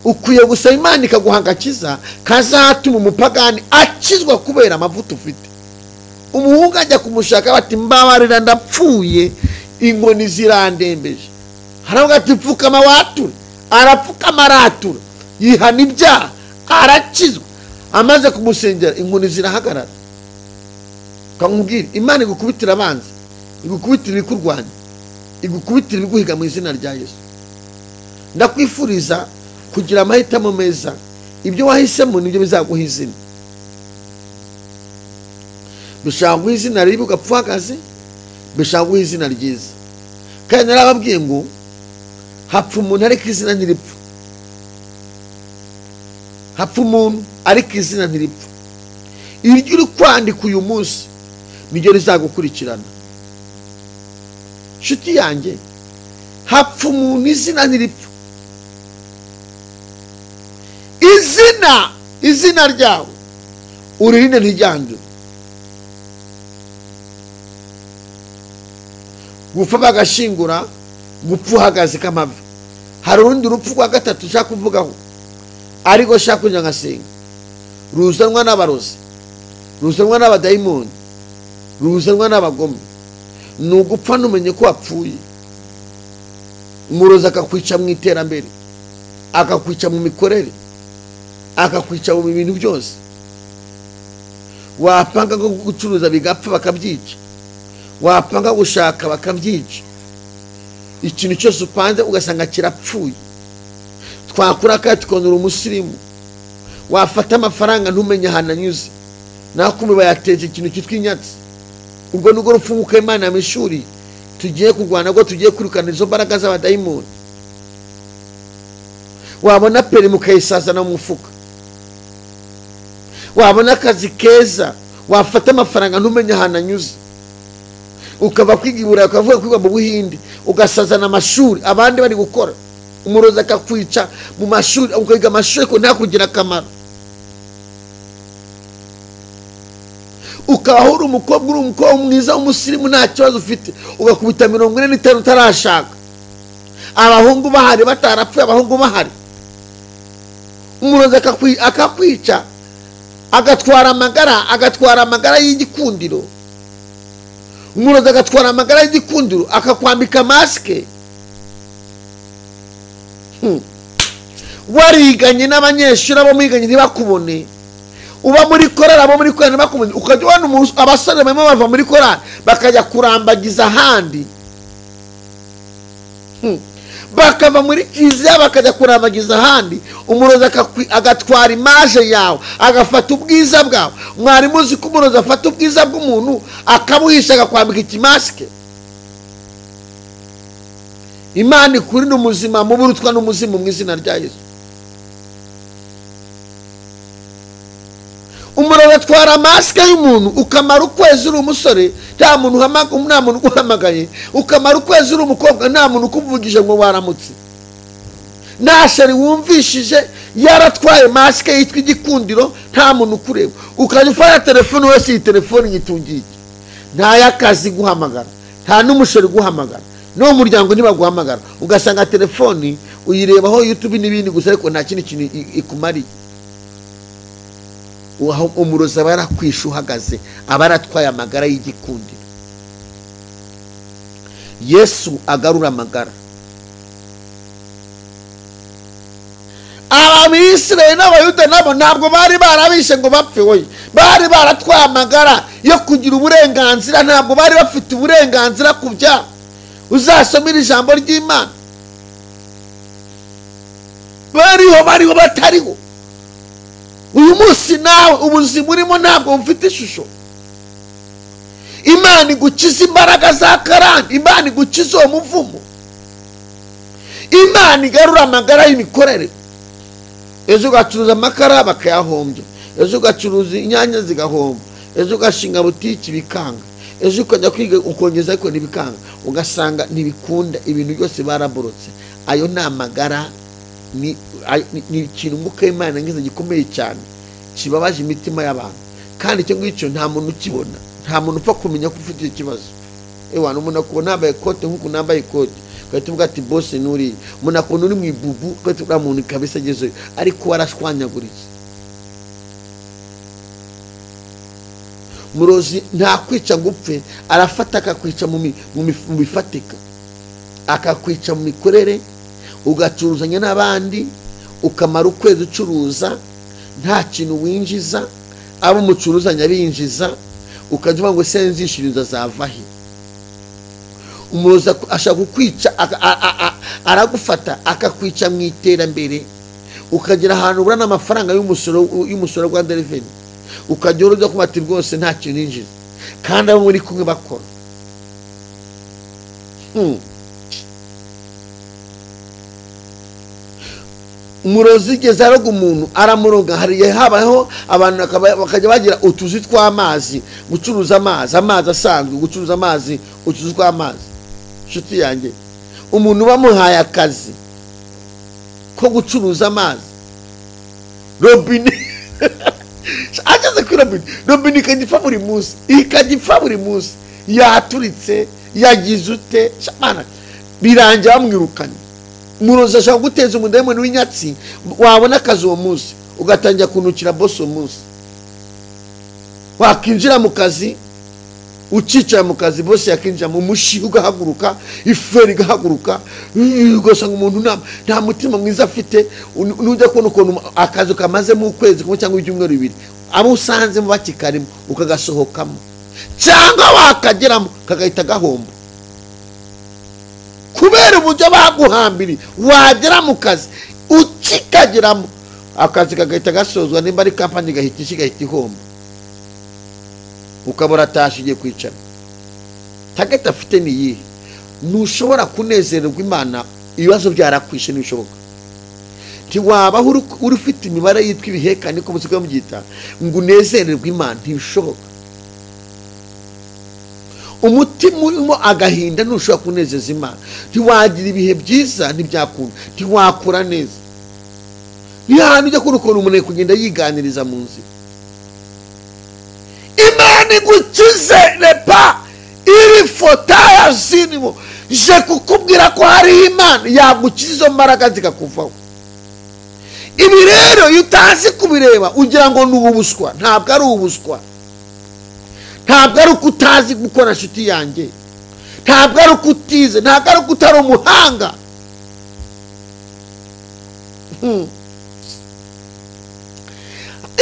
Ukwiye gusaba Imana ikaguha agakiza kazatuma umupagani akizwa kubera amavuta ufite. Umuhungu ajya kumushaka bati mbabarira ndapfuye, inkoni zirandembeje. Haravuga ati pfukama watura, arapfukama aratura, yihana ibyaha, arakizwa. Amaze kumusengera inkoni zirahagarara. Kamubwira Imana igukubitira abanzi, igukubitira ibikurwanya, igukubitira ibiguhiga mu izina rya Yesu. Ndakwifuriza kugira amahitamo meza. Ibyo wahisemo nibyo bizaguha izina. Bishaka guha izina ribi ugapfuhagaze, bishaka guha izina ryiza. Kandi narababwiye ngo hapfa umuntu ariko izina ntiripfa. Hapfa umuntu ariko izina ntiripfa. Iryo uri kwandika uyu munsi niryo rizagukurikirana. Nshuti yanjye, hapfa umuntu izina ntiripfa. Izina ryawe uririnde ntiryandure. Gupfa bagashingura, gupfa uhagaze k'amavi. Hari urundi rupfu rwa gatatu ushaka kuvugaho, ariko shaka kugira ngasenga. Ruzanwa n'abarozi, ruzanwa n'abadayimoni, ruzanwa n'abagome. Nugupfa numenye ko wapfuye. Umurozi akakwica mu iterambere, akakwica mu mikorere, akakwica mu bintu byose. Wapanga ko gucuruza bigapfa bakabyica, wapanga gushaka bakabyica, ikintu cyose upanze ugasanga kirapfuye. Twakura kandi tukonora umusirimu, wafata amafaranga ntumenye ahantu anyuze, nakumwe bayateze ikintu cyitwa inyatsi. Ubwo nubwo rufunguka Imana mu ishuri tugiye kurwana, ngo tugiye kwirukana izo mbaraga z'abadayimoni. Wabona peri mukayisazana mu mufuka, wabona akazi keza, wafata amafaranga ntumenye ahantu anyuze, ukaba kwiga i Burayi, ukavuga kwiga mu Buhinde, ugasazana amashuri abandi bari gukora. Umurozi akakwica mu mashuri, ukiga amashuri ko nta kugira akamaro. Ukaba uri umukobwa mwiza w'umusirimu nta kibazo ufite, ugakubita 45 utarashaka, abahungu bahari batarapfuye, abahungu bahari. Umurozi akakwica, agatwara amagara y'igikundiro. Umurozi agatwara amagara y'igikundiro, akakwambika maske. Wariganye n'abanyeshuri abo mwiganye ntibakubone, uba muri korali abo muri korali ntibakubone, ukajya ubona abasore barimo bava muri korali bakajya kurambagiza ahandi, bakava muri kiliziya bakajya kurambagiza ahandi. Umurozi agatwara imaje yawe, agafata ubwiza bwawe. Mwari muzi ko umurozi afata ubwiza bw'umuntu akabuhisha, akakwambika ikimaske. Imana ikuri n'umuzima muburutwa n'umuzimu mu izina rya Yesu. Umurozi atwara maske y'umuntu, ukamara ukwezi uri umusore nta muntu uguhamagaye, ukamara ukwezi uri umukobwa nta muntu ukuvugije ngo waramutse, nta sheri wumvishije, yaratwaye maske yitwa igikundiro, nta muntu ukureba. Ukajya ufata telefone wese, iyi telefone nyitungiye, nta y'akazi guhamagara, nta n'umusheri guhamagara, no muryango ntibaguhamagara. Ugasanga telefone uyirebaho YouTube n'ibindi gusa, ariko nta kindi kintu ikumariye. Umurozi aba yarakwishe uhagaze, aba yaratwaye amagara y'igikundiro. Yesu agarura amagara. Abamisirayeli n'abayuda nabo ntabwo bari barabishe ngo bapfe, we bari baratwaye amagara yo kugira uburenganzira, ntabwo bari bafite uburenganzira ku byaha. Uzasomera ijambo ry'Imana, bariho batariho. Uyu munsi nawe ubuzima urimo ntabwo bufite ishusho. Imana igukiza imbaraga za karande, Imana igukiza uwo muvumo, Imana igarura amagara y'imikorere. Ejo ugacuruza amakara bakayahombya, ejo ugacuruza inyanya zigahomba, ejo ugashinga butiki bikanga, ejo ukajya kwiga ukongeza ariko ntibikanga, ugasanga ntibikunda, ibintu byose baraborotse. Ayo ni amagara, ni ikintu umwuka w'Imana ngize gikomeye cyane, kibabaje imitima y'abantu. Kandi icyo ngicyo nta muntu ukibona, nta muntu upfa kumenya ko ufite ikibazo. Ewana umuntu akubona nambaye ikote nk'uko nambaye ikote, ugahita uvuga ati bose nuri. Umuntu akubona uri mu ibubu, ugahita uvuga muntu kabisa agezeyo, ariko warashwanyaguritse. Umurozi ntakwica ngo upfe, arafata akakwica mu bifatika, akakwica mu mikorere. Ugacuruzanya n'abandi, ukamara ukwezi ucuruza nta kintu winjiza, abo mucuruzanya binjiza, ukajya uvuga ngo se nzishiriza zavahe. Umurozi ashaka kukwica, aragufata akakwica mu iterambere, ukagera ahantu ubura n'amafaranga y'umusoro rwa Revenue, ukajya uruza kumati rwose nta kintu ninjiza, kandi abo muri kumwe bakora. Umurozi igeze aroga umuntu, aramuroga. Hari habaho abantu bakajya bagira utuzi tw'amazi, gucuruza amazi asanzwe, gucuruza amazi, utuzi tw'amazi. Nshuti yanjye, umuntu bamuhaye akazi ko gucuruza amazi, robine ageze kuri robine ikagipfa buri munsi, yaturitse, yagize ute, birangira bamwirukanye. Umurozi ashaka guteza umudayimoni w'inyatsi, wabona akazi uwo munsi ugatangira kunukira boss uwo munsi. Wakinjira mu kazi ucicaye mu kazi bose yakinjira mu mushi ugahaguruka iferi gahaguruka ugasanga umuntu nta mutima mwiza afite nujya kubona ukuntu akazi kamaze mu kwezi kumwe cyangwa ibyumweru bibiri abo usanze mu bakikarimo ukagasohokamo cyangwa wakageramo kagahita gahomba kubera uburyo baguhambiri wagera mu kazi ukikageramo akazi kagahita gasozwa nimba ari kampani gahita ihomba ukaba uratashigiye kwicara tageta afite niyihe ntushobora kunezererwa Imana ibibazo byarakwishe n'ibishoboka ntiwaba uri ufite imibare yitwa ibihekane ko musigaye mubyita ngo unezererwe Imana ntibishoboka umutima urimo agahinda ntushobora kunezeza Imana ntiwagira ibihe byiza ntibyakunda ntiwakura neza niyo hantu ujya kubona ukuntu umuntu kugenda yiganiriza mu nzira Imana igukize nepa iri fotaya zinimo je kukubwira ko hari Imana yagukiza izo mbaraga zikakuvaho ibi rero iyo utazi kubireba ugira ngo ni ubuswa ntabwo ari ubuswa ntabwo ari uko utazi gukora nshuti yanjye ntabwo ari uko utize ntabwo ari uko utari umuhanga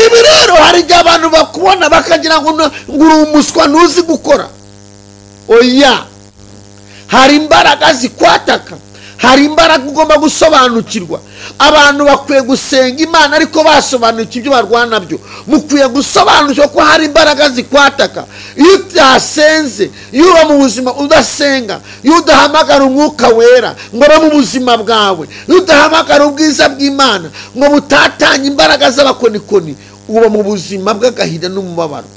ibi rero hari igihe abantu bakubona bakagira ngo uri umuswa ntuzi gukora oya hari imbaraga zikwataka hari imbaraga ugomba gusobanukirwa abantu bakwiye gusenga Imana ariko basobanukiwe ibyo barwana byo mukwiye gusobanukirwa ko hari imbaraga zikwataka iyo utasenze iyo uba mu buzima udasenga iyo udahamagara umwuka wera ngo abe mu buzima bwawe iyo udahamagara ubwiza bw'Imana ngo butatanye imbaraga z'abakonikoni uba mu buzima bw'agahinda n'umubabaro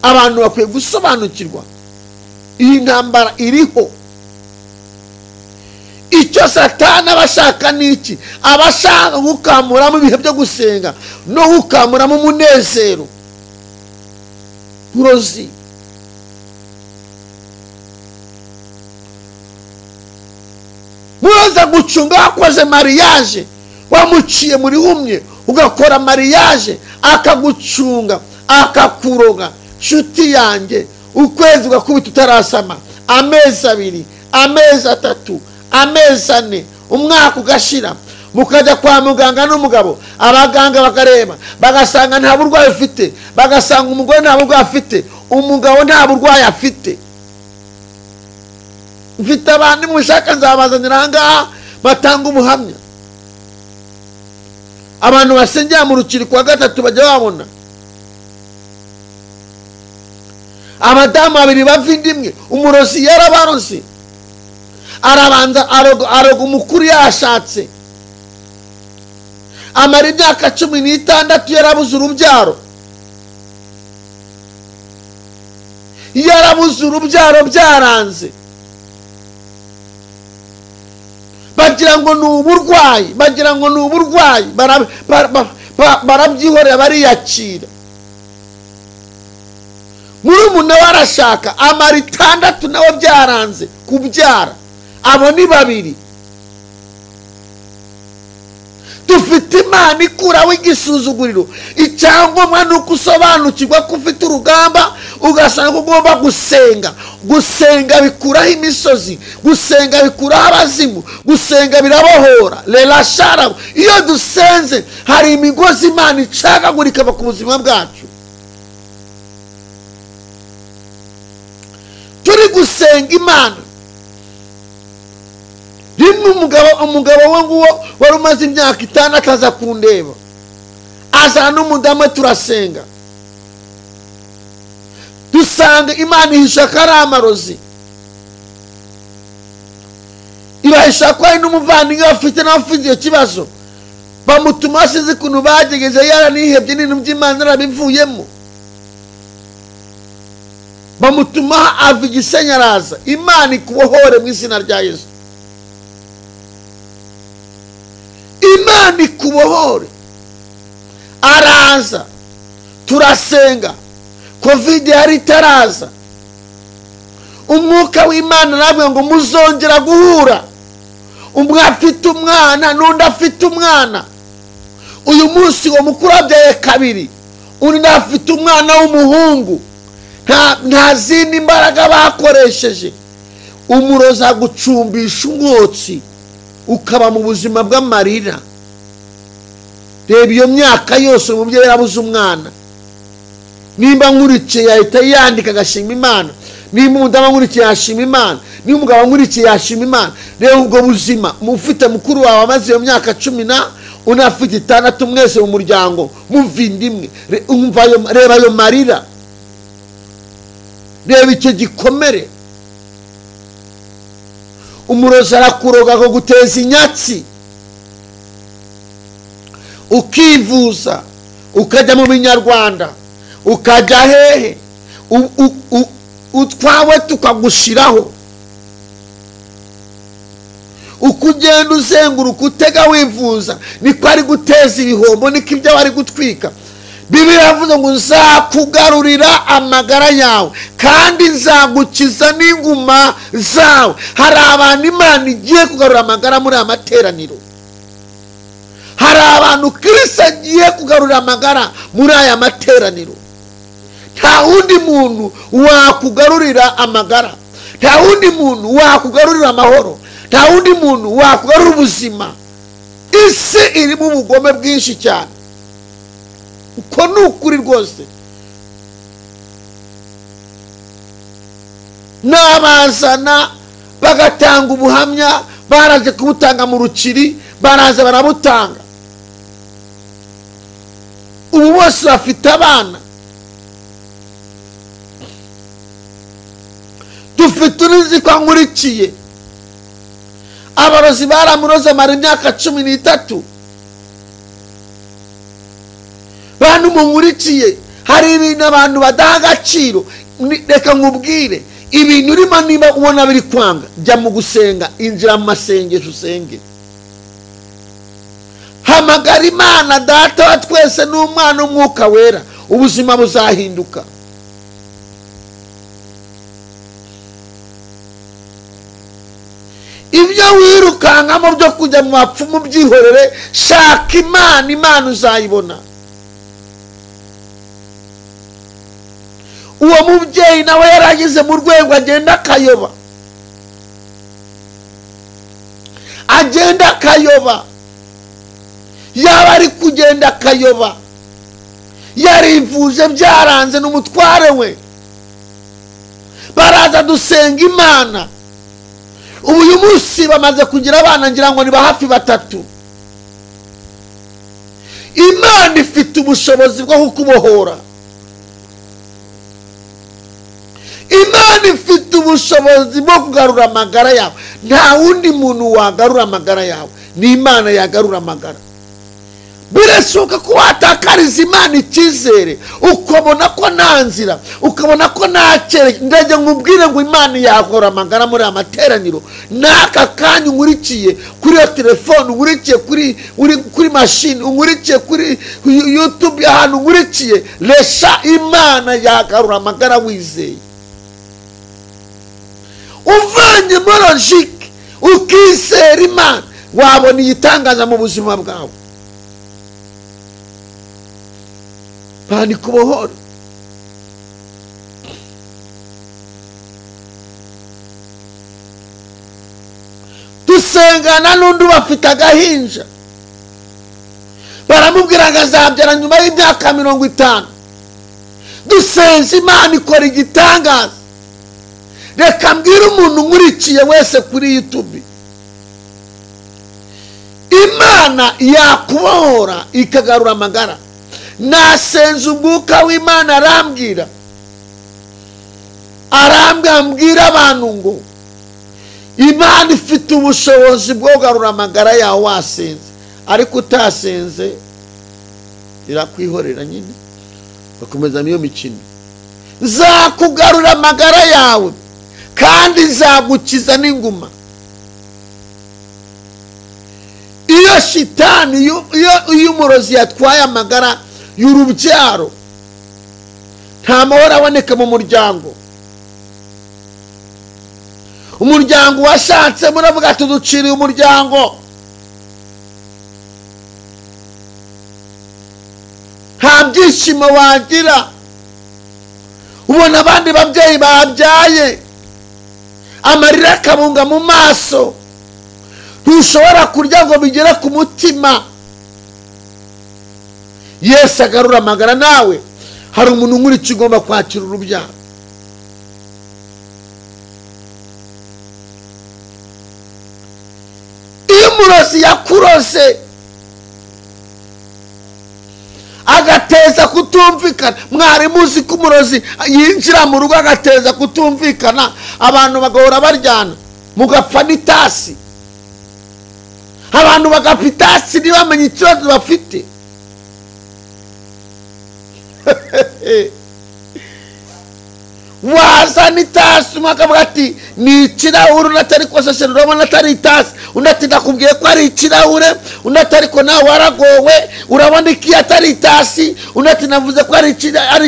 abantu bakwiye gusobanukirwa iyi ntambara iriho icyo Satani abashaka niki abashaka gukamuramo ibihe byo gusenga no gukamuramo umunezero urozi muza gucunga wakoze mariage wamuciye muri humye ugakora mariage akagucunga akakuroga nshuti yanjye ukwezi ugakubita utarasama amezi 2 amezi 3 amezi 4 umwaka ugashira mukajya kwa muganga n'umugabo abaganga bakareba bagasanga nta burwayi ufite bagasanga umugore nta burwayi afite umugabo nta burwayi afite mfite abandi mushaka nzabazanira ngaha batanga ubuhamya abantu basengera mu rukiriko wa gatatu bajya babona abadamu 2 bavindimwe umurozi yarabarozi arabanza aroga umukuru yashatse amara imyaka 16 yarabuze urubyaro byaranze bagira ngo ni uburwayi barabyihorera bariyakira muri umuntu warashaka amara 6 nawe byaranze kubyara abo ni 2 dufite Imana ikuraho igisuzuguriro icyangombwa nuko usobanukirwa ko ufite urugamba ugasanga ugomba gusenga bikuraho imisozi gusenga bikuraho abazimu gusenga birabohora relashara iyo dusenze hari imigozi Imana icagagurika ku buzima bwacu turi gusenga Imana rimwe umugabo we nguwo wari umaze imyaka 5 akaza kundeba azana n'umudamu turasenga dusanga Imana ihisha karamarozi ibahisha ko ari n'umuvandimwe bafite n'abafite kibazo bamutuma asize kuntu bagegeze yaranihebye n'ibintu by'Imana narabivuyemo bamutuma ava igisenyaraza Imana ikubohore mu izina rya Yesu Imana ikubohore araza turasenga covid yari taraza umwuka w'Imana nabwo ngo muzongera guhura umwe afite umwana n'undi afite umwana uyu munsi wo mukuru abyaye 2 undi afite umwana w'umuhungu nta zindi mbaraga bakoresheje. Umurozi agucumbisha umwotsi ukaba mu buzima bw'amarira. Reba iyo myaka yose umubyeyi yarabuze umwana, nimba nkurikiye yahita yandika agashima Imana, nimba umudamu nkurikiye yashima Imana, nimba umugabo nkurikiye yashima Imana. Reba ubwo buzima mufite mukuru wawe amaze iyo myaka 10 unafite 6 mwese mu muryango muvinda imwe. Reba ayo marira, reba icyo gikomere. Umurozi arakuroga ko guteza inyatsi, ukivuza ukajya mu Banyarwanda, ukajya hehe, utwawe tukagushiraho, ukugenda uzenguruka utega wivuza, niko ari guteza ibihombo, niko ibyo ari gutwika. Bibiliya yavuze ngo nzakugarurira amagara yawe kandi nzagukiza n'inguma zawe. Hari abantu Imana igiye kugarura amagara muri aya materaniro. Hari abantu Kristo agiye kugarura amagara muri aya materaniro. Nta wundi muntu wakugarurira amagara, nta wundi muntu wakugarurira amahoro, nta wundi muntu wakugarura ubuzima. Isi irimo ubugome bwinshi cyane, uko ni ukuri rwose. N'abazana bagatanga ubuhamya, baraje kubutanga mu rukiri, baraza barabutanga. Ubu bose bafite abana. Dufite uruzi ko nkurikiye, abarozi baramuroze amara imyaka 13. Bantu munkurikiye, hari ibintu abantu badaha agaciro. Reka nkubwire, ibintu urimo niba ubona biri kwanga, jya mu gusenga, injira mu masengesho usenge. Hamagara Imana Data wa twese n'Umwana n'Umwuka Wera, ubuzima buzahinduka. Ibyo wirukankamo byo kujya mu bapfumu byihorere, shaka Imana, Imana uzayibona. Uwo mubyeyi nawe yarageze mu rwego agenda akayoba, agenda akayoba. Yaba ari kugenda akayoba, yarivuje byaranze n'umutware we. Baraza dusenga Imana. Ubu uyu munsi bamaze kugira abana, ngira ngo ni hafi 3. Imana ifite ubushobozi bwo kukubohora. Imana ifite ubushobozi bwo kugarura amagara yawe. Nta wundi muntu wagarura amagara yawe, ni Imana yagarura amagara. Birashoboka ko watakariza Imana icyizere, ukabona ko nta nzira, ukabona ko nta cyerekezo. Ndaje nkubwire ngo Imana yakora amagara muri amateraniro. N'aka kanya unkurikiye kuri iyo telefone, unkurikiye kuri machine, unkurikiye kuri YouTube, ahantu unkurikiye, resha Imana yagarura amagara wizeye. Uvanye muri logique ukizera Imana, wabona igitangaza mu buzima bwawe. Bani kubohora. Dusengana n'undi bafite agahinja, baramubwira ngo azabyara nyuma y'imyaka 50. Dusenze Imana ikora igitangaza. Reka mbwira umuntu nkurikiye wese kuri YouTube, Imana yakubohora ikagarura amagara. Nasenze Umwuka w'Imana arambwira abantu ngo Imana ifite ubushobozi bwo kugarura amagara yawe wasenze. Ariko utasenze irakwihorera nyine, bakomeza niyo mikino. Zakugarura amagara yawe kandi zagukiza n'inguma. Iyo shitani, iyo umurozi yatwaye amagara y'urubyaro, nta mahoro aboneka mu muryango. Umuryango washatse muravuga tuduciriye umuryango, nta byishimo wagira. ubona abandi babyeyi babyaye amarira akabunga mu maso, ntushobora kurya ngo bigere ku mutima. Yesu agarura amagara, nawe hari umuntu nk'uri ugomba kwakira urubyaro. Iyo umurozi yakurose agateza kutumvikana, mwari muzi ko umurozi yinjira mu rugo agateza kutumvikana, abantu bagahora baryana, mugapfa n'itasi, abantu bagapfa itasi ntibamenye ikibazo bafite. wazana itasi umwe akavuga ati ni ikirahure, undi atari koseshe urabona atari itasi, undi ati ndakubwiye ko ari ikirahure, undi atari ko nawe waragowe urabona iki atari itasi, undi ati navuze ko ari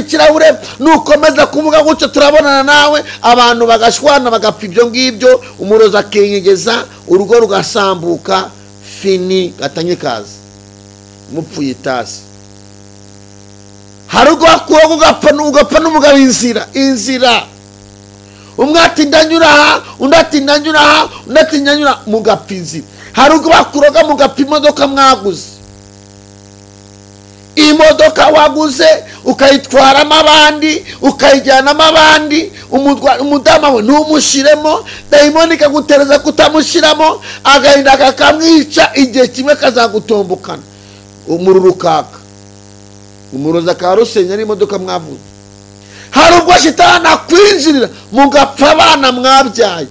ikirahure, nukomeza kuvuga gutyo turabonana nawe. Abantu bagashwana bagapfa ibyo ngibyo, umurozi akinyegeza, urugo rugasambuka, fini gatanye kazi mupfuye itasi. hari ubwo wakura ugapfa n'umugabo inzira, umwe ati ndanyura aha, undi ati ndanyura aha, undi ati ndanyura, mugapfa inzira. hari ubwo bakuraga mugapfa imodoka mwaguze, imodoka waguze ukayitwaramo abandi, ukayijyanamo abandi, umudamu we ntumushiremo, dayimoni ikagutereza kutamushiramo, agahinda kakamwica, igihe kimwe kazagutombokana umururukaka, umurozi akaba rusenya n'imodoka mwavuze. hari ubwo shitani akwinjirira mugapfa abana mwabyaye,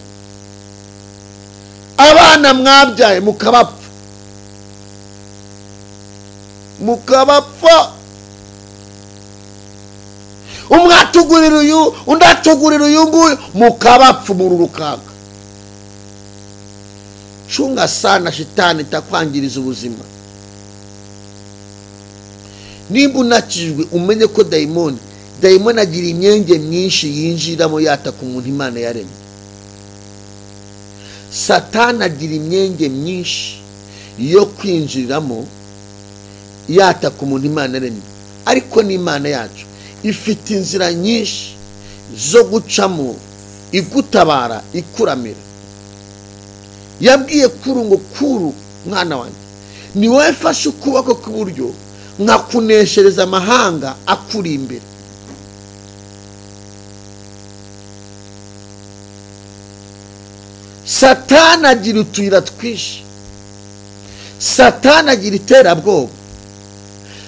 mukabapfa, umwe atugurira uyu, undi atugurira uyu nguyu, mukabapfa umururukaka. Chunga sana shitani itakwangiriza ubuzima. Nimba unakijwe umenye ko dayimoni agira imyenge myinshi yinjiramo yataka umuntu Imana yaremye. Satani agira imyenge myinshi yo kwinjiramo yataka umuntu Imana yaremye, ariko n'Imana yacu ifite inzira nyinshi zo gucamo igutabara ikuramira. Yabwiye Kuru ngo Kuru mwana wanjye, ni wowe fashe ukuboko kw'iburyo nkakuneshereza amahanga akuri imbere. Satani agira utuyira twinshi, Satani agira iterabwoba,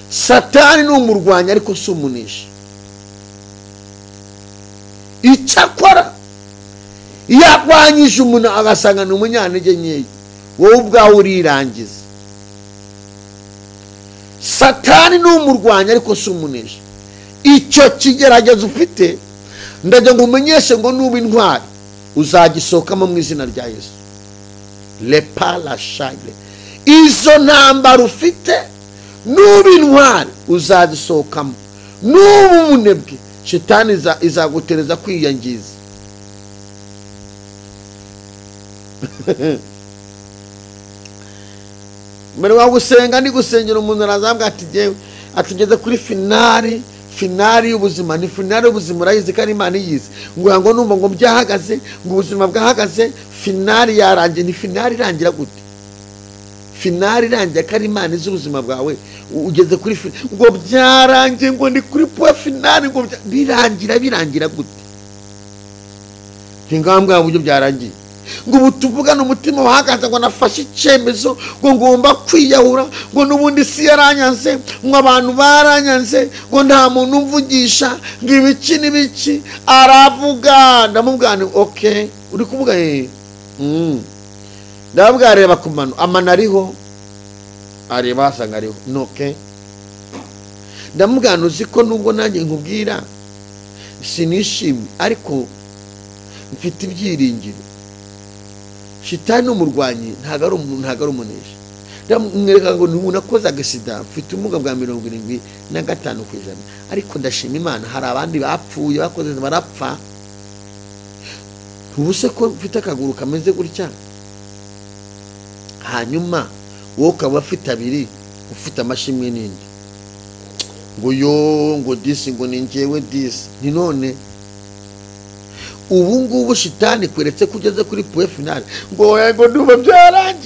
Satani ni umurwanya ariko si umunesha. Icyakora yarwanyije umuntu agasanga ni umunyantege nkeya, wowe ubwawe urirangiza. Satani ni umurwanya ariko si umunesha. Icyo kigerageza ufite ndagira ngo umenyeshe ngo nuba intwari uzagisohokamo mu izina rya Yesu. Lepala shagre, izo ntambara ufite nuba intwari uzazisohokamo. Nuba umunebwe shitani izagutereza kwiyangiza. Mbere wa gusenga ni gusengera umuntu arazambwa ati jewe atugeze kuri finali y'ubuzima. Ni finali y'ubuzima urayizi ko ari Imana yize, ngo numva ngo byahagaze, ngo ubuzima bwahagaze, finali yarangiye. Ni finali irangira gute? Finali irangiye ko ari Imana izi ubuzima bwawe, ugeze kuri ngo byarangiye, ngo ni kuri point finali, ngo birangira gute? Ngambwa uburyo byarangiye, ngo butuvugana umutima wahagaze, ngo nafashe icyemezo, ngo ngomba kwiyahura, ngo nubundi si yaranyanze, ngo abantu baranyanze, ngo nta muntu umvugisha, ngo ibiki n'ibiki. Aravuga, ndamubwira nti okay, uri kuvuga ndababwira reba ku mano, amana ariho, areba asanga ariho, okay. Ndamubwira uzi ko nubwo nanjye nkubwira sinishimye, ariko mfite ibyiringiro. Shitani umurwanyi ntago ari umuntu, ntago ari umunesha. Ndamwereka ngo umuntu akoze agasida, mfite ubumuga bwa 75%, ariko ndashima Imana. hari abandi bapfuye bakoze barapfa, ubuse ko mfite akaguru kameze gutya, hanyuma wowe ukaba ufite abiri, ufite amashimwe n'indi. ngo yo ngo disi ngo ni njyewe disi. Ni none ubu ngubu shitani kweretse kugeze kuri point finale ngo ndumva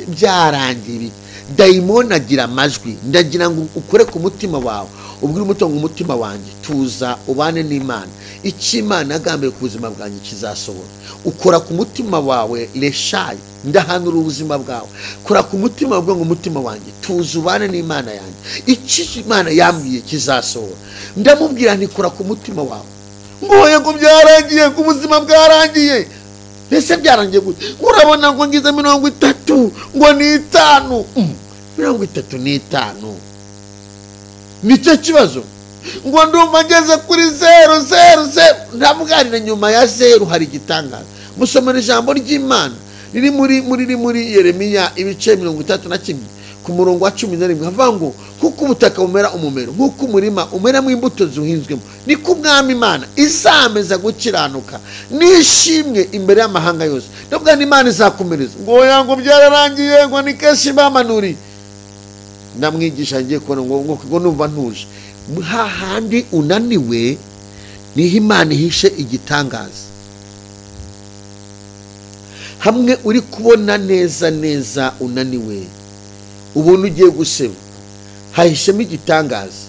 byarangiye. Dayimoni agira amajwi. Ndagira ngo ukore ku mutima wawe, ubwire umutima ngo umutima wanjye tuza ubane n'Imana. Icyo Imana yagambiye ku buzima bwanjye kizasohora. Ukora ku mutima wawe reshayi, ndahanura ubuzima bwawe. Kora ku mutima wawe ngo umutima wanjye tuza ubane n'Imana yanjye. Icyo Imana yambwiye kizasohora. Ndamubwira nti kora ku mutima wawe. Ngo byarangiye, ku buzima bwarangiye. Ese byarangiye gute? Urabona ngo ngize 30 ngo ni 5. 35 nicyo kibazo. Ngo ndumva ngeze kuri 0. Ndamubwira nyuma ya 0 hari igitangaza. Musomera ijambo ry'Imana riri muri Yeremiya ibice 31 ku murongo wa 11 havuga ngo kuko ubutaka bumera umumero nk'uko umurima umeramo imbuto zuhinzwemo, niko umwami Imana izameza gukiranuka nishimwe imbere y'amahanga yose. Ndabwo Imana izakomereza ngo byararangiye ngo ni keshi bamanuri. Ndamwigisha ngiye kubona ngo numva ntuje. Hahandi unaniwe niho Imana ihishe igitangaza. Hamwe uri kubona neza unaniwe, ubuntu ugiye guseba, hahishemo igitangaza.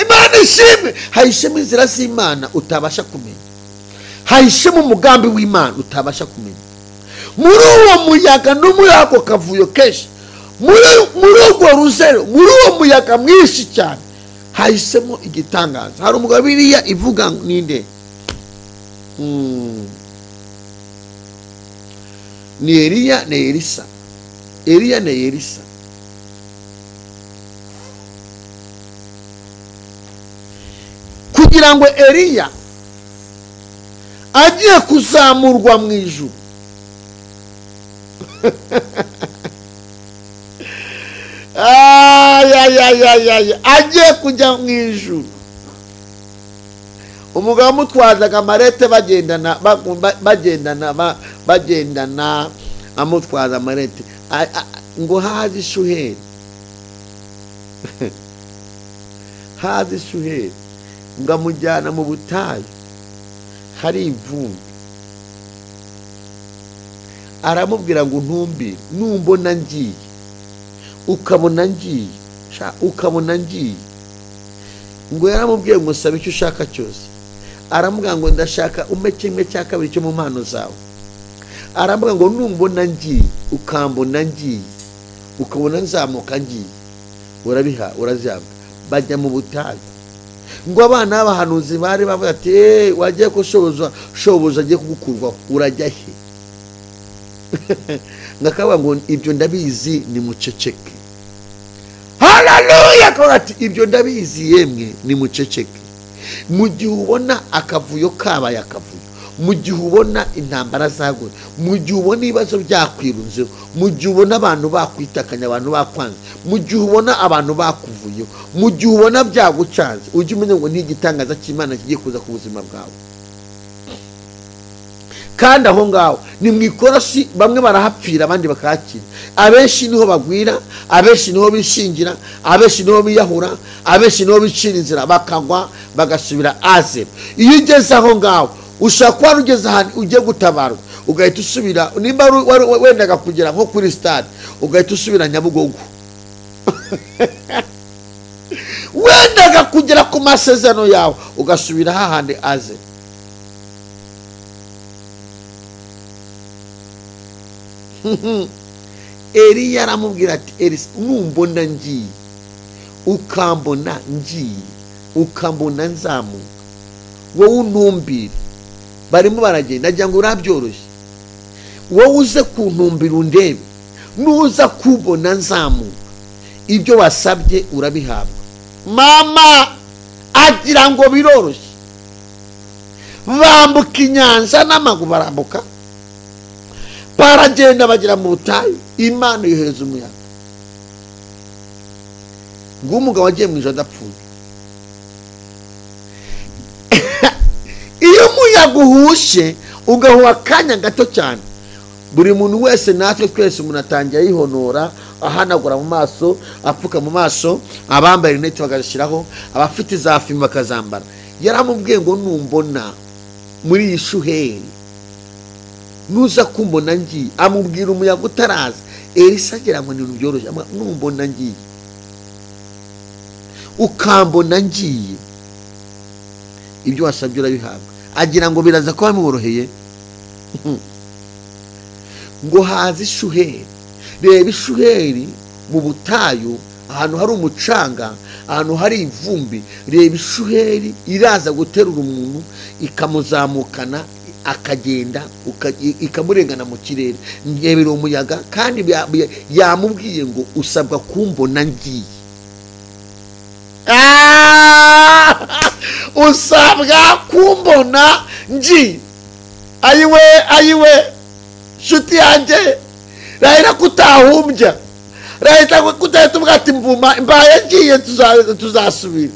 Imana ishimwe. Hahishemo inzira z'Imana utabasha kumenya. Hahishemo umugambi w'Imana utabasha kumenya. Muri uwo muyaga no muri ako kavuyo kenshi, muri urwo ruzero, muri uwo muyaga mwinshi cyane, hahisemo igitangaza. Hari umugabo biriya ivuga ninde? Ni Eliya na Elisa. Eliya na Elisa. Kugira ngo Eliya agiye kuzamurwa mu ijuru, agiye kujya mu ijuru, umugabo mutwazaga amarete bagendana amutwaza amarete ngo hazi shuheri. Hazi shuheri ngo amujyana mu butayu hari ivumbi. Aramubwira ngo ntumbire, numbona ngiye ukabona ngiye. Ngo yaramubwiye ngo sabe icyo ushaka cyose. Aramubwira ngo ndashaka umpe 1/2 cyo mu mpano zawe. Aramubwira ngo numbona ngiye ukambona ngiye ukabona nzamuka ngiye urabiha urazabwa. Bajya mu butayu. Ngo abana b'abahanuzi bari bavuga ati wagiye ko shoboza agiye kugukurwa urajya he? Ngakavuga ngo ibyo ndabizi ni muceceke. Haleluya. Ko ati ibyo ndabizi yemwe ni muceceke. Mu gihe ubona akavuyo kabaye akavuyo, mu gihe ubona intambara zaguye, mu gihe ubona ibibazo byakwirunze, mu gihe ubona abantu bakwitakanya, abantu bakwanze, mu gihe ubona abantu bakuvuye, mu gihe ubona byagucanze, ujye umenya ngo ni igitangaza cy'Imana kigiye kuza ku buzima bwawe. Kandi aho ngaho ni mu ikorosi bamwe barahapfira abandi bakakira. Abenshi niho bagwira, abenshi niho bishingira, abenshi niho biyahura, abenshi niho bicira inzira bakagwa bagasubira aze. Iyo ugeze aho ngaho ushaka kuba ugeze ahantu ugiye gutabarwa, ugahita usubira. Nimba wendaga kugera nko kuri stade, ugahita usubira Nyabugogo. Wendaga kugera ku masezerano yawe, ugasubira hahandi aze. Eliya aramubwira ati Elisa, numbona ngiye ukambona ngiye ukambona nzamuka, wowe untumbire. Barimo baragenda ajya ngo urabyoroshye. Wowe uze kuntumbira undebe, nuza kubona nzamuka, ibyo wasabye urabihabwa. Mama agira ngo biroroshye. Bambuka inyanja n'amaguru barambuka. Baragenda bagera mu butayu, Imana yohereza umuyaga. Ngo umugabo wagiye mu ijoro adapfuye. Iyo umuyaga uhushe ugahuha akanya gato cyane, buri muntu wese natwe twese umuntu atangiye yihonora, ahanagura mu maso, apfuka mu maso, abambaye rinete bagashyiraho, abafite za fime bakazambara. Yaramubwiye ngo numbona muri iyi shuheri nuza kumbona ngiye, amubwira umuyaga utaraza. Elisa agira ngo ni ibintu byoroshye, numbona ngiye ukambona ngiye ibyo wasabye urabihabwa. Agira ngo biraza kuba bimworoheye ngo haza ishuheri. Reba ishuheri mu butayu, ahantu hari umucanga, ahantu hari ivumbi. Reba ishuheri iraza guterura umuntu ikamuzamukana akagenda, ikamurengana mu kirere. Ndebera umuyaga, kandi yamubwiye ngo usabwa kumbona ngiye. Usabwa kumbona ngiye. Ayiwe nshuti yanjye, rahera kutahumbya, rahita kutahita uvuga ati mvuma mbaye ngiye tuzasubira.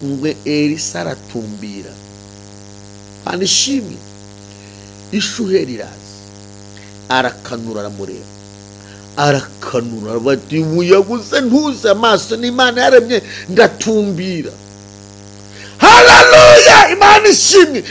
Ngwe Elisa aratumbira, anishimye. Ishuheri iraza, arakanura, aramureba, arakanura, bati muyaguze ntuze amaso, n'Imana yaremye, ndatumbira. Haleluya, Imana ishimwe.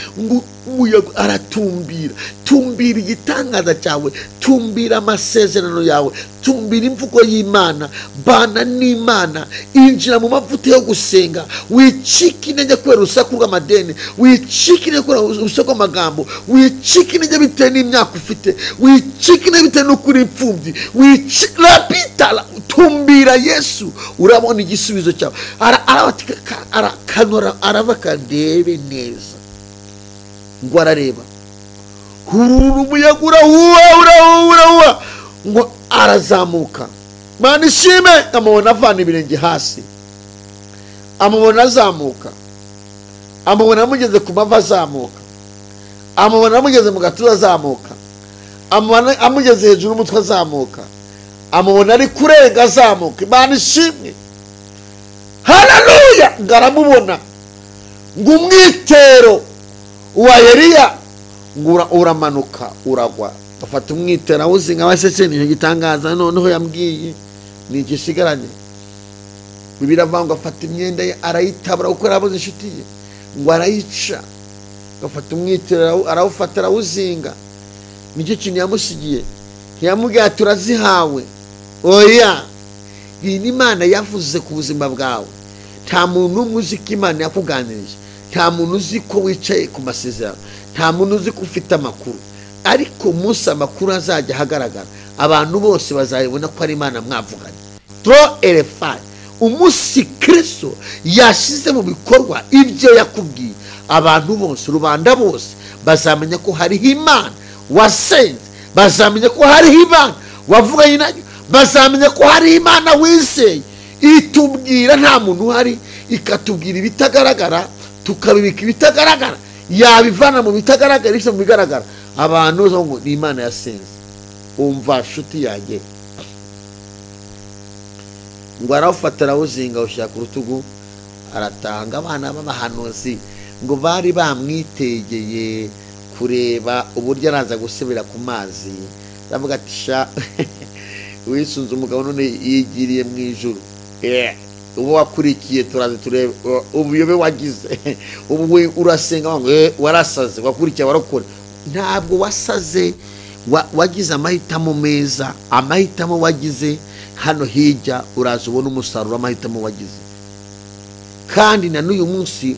Umuyaga aratumbira. Tumbira igitangaza cyawe, tumbira amasezerano yawe, tumbira imvugo y'Imana. Bana n'Imana, injira mu mavuta yo gusenga. Wicika intege kubera urusaku rw'amadeni, wicika intege kubera urusaku rw'amagambo, wicika intege bitewe n'imyaka ufite, wicika intege bitewe n'ukuri imfubyi, wicika. Tumbira Yesu, urabona igisubizo cyawe. Arakanura, arabakandebe neza. Ngo arareba, hururu umuyaga urahuha, ngo arazamuka. Mana ishime. Amubona avana ibirenge hasi, amubona azamuka, amubona amugeze ku mavi azamuka, amubona amugeze mu gatuza azamuka, amubona amugeze hejuru y'umutwe azamuka, amubona ari kurenga azamuka. Imana ishimwe. Haleluya. Ngo aramubona, ngo umwitero wa Eliya ngo uramanuka uragwa. Afata umwitero awuzinga, abasese nicyo gitangaza. Noneho yambwiye ni igisigaranye. Bibiliya avuga ngo afata imyenda ye arayitabura kuko yarabuze inshuti ye, ngo arayica. Afata umwitero arawufata, arawuzinga. Nicyo kintu yamusigiye. Yamubwiye turazihawe. Oya, iyi ni Imana yavuze ku buzima bwawe. Nta muntu umwe uzi ko Imana yakuganirije, nta muntu uzi ko wicaye ku masezerano, nta muntu uzi ko ufite amakuru. Ariko umunsi amakuru azajya ahagaragara, abantu bose bazabona ko ari Imana mwavuganye. Tro elefani, umunsi Kristo yashyize mu bikorwa ibyo yakubwiye, abantu bose, rubanda bose bazamenya ko hariho Imana wasenze, bazamenya ko hariho Imana wavuganye nayo, bazamenya ko hariho Imana wizeye. Itubwira nta muntu uhari, ikatubwira ibitagaragara, tukabibika ibitagaragara, yabivana mu bitagaragara ishyira mu bigaragara. Abantu bavuga ngo ni Imana yasenze. Umva nshuti yanjye, ngo arawufata arawuzinga, awushyira ku rutugu, aratanga. Abana b'abahanuzi ngo bari bamwitegeye kureba uburyo araza gusubira ku mazi. Aravuga ati sha wisunze umugabo none yigiriye mu ijuru. Ubu wakurikiye turaze turebe ubuyobe wagize. Ubu urasenga ngo warasaze, wakurikiye warakora. Ntabwo wasaze, wagize amahitamo meza. Amahitamo wagize hano hirya uraza ubona umusaruro w'amahitamo wagize. Kandi na n'uyu munsi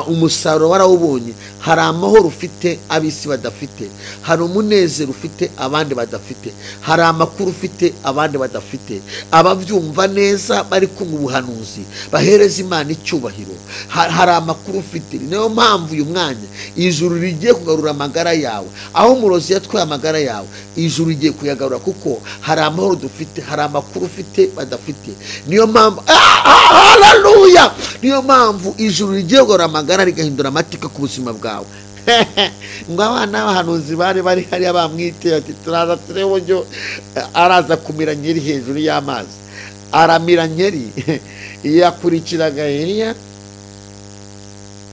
umusaruro warawubonye. Hari amahoro ufite abisi badafite, hari umunezero ufite abandi badafite, hari amakuru ufite abandi badafite. Ababyumva neza bari kumva ubuhanuzi bahereza Imana icyubahiro. Hari amakuru ufite. Niyo mpamvu uyu mwanya ijuru rigiye kugarura amagara yawe. Aho umurozi yatwaye amagara yawe, ijuru rigiye kuyagarura, kuko hari amahoro dufite, hari amakuru ufite badafite. Niyo mpamvu haleluya, niyo mpamvu ijuru rigiye kugarura amagara rigahindura amateka ku buzima bwawe. Ngo abana b'abahanuzi bari hariya bamwiteye ati turaza turebe uburyo araza kumira nyeri hejuru y'amazi. Aramira nyeri, yakurikiraga Eliya,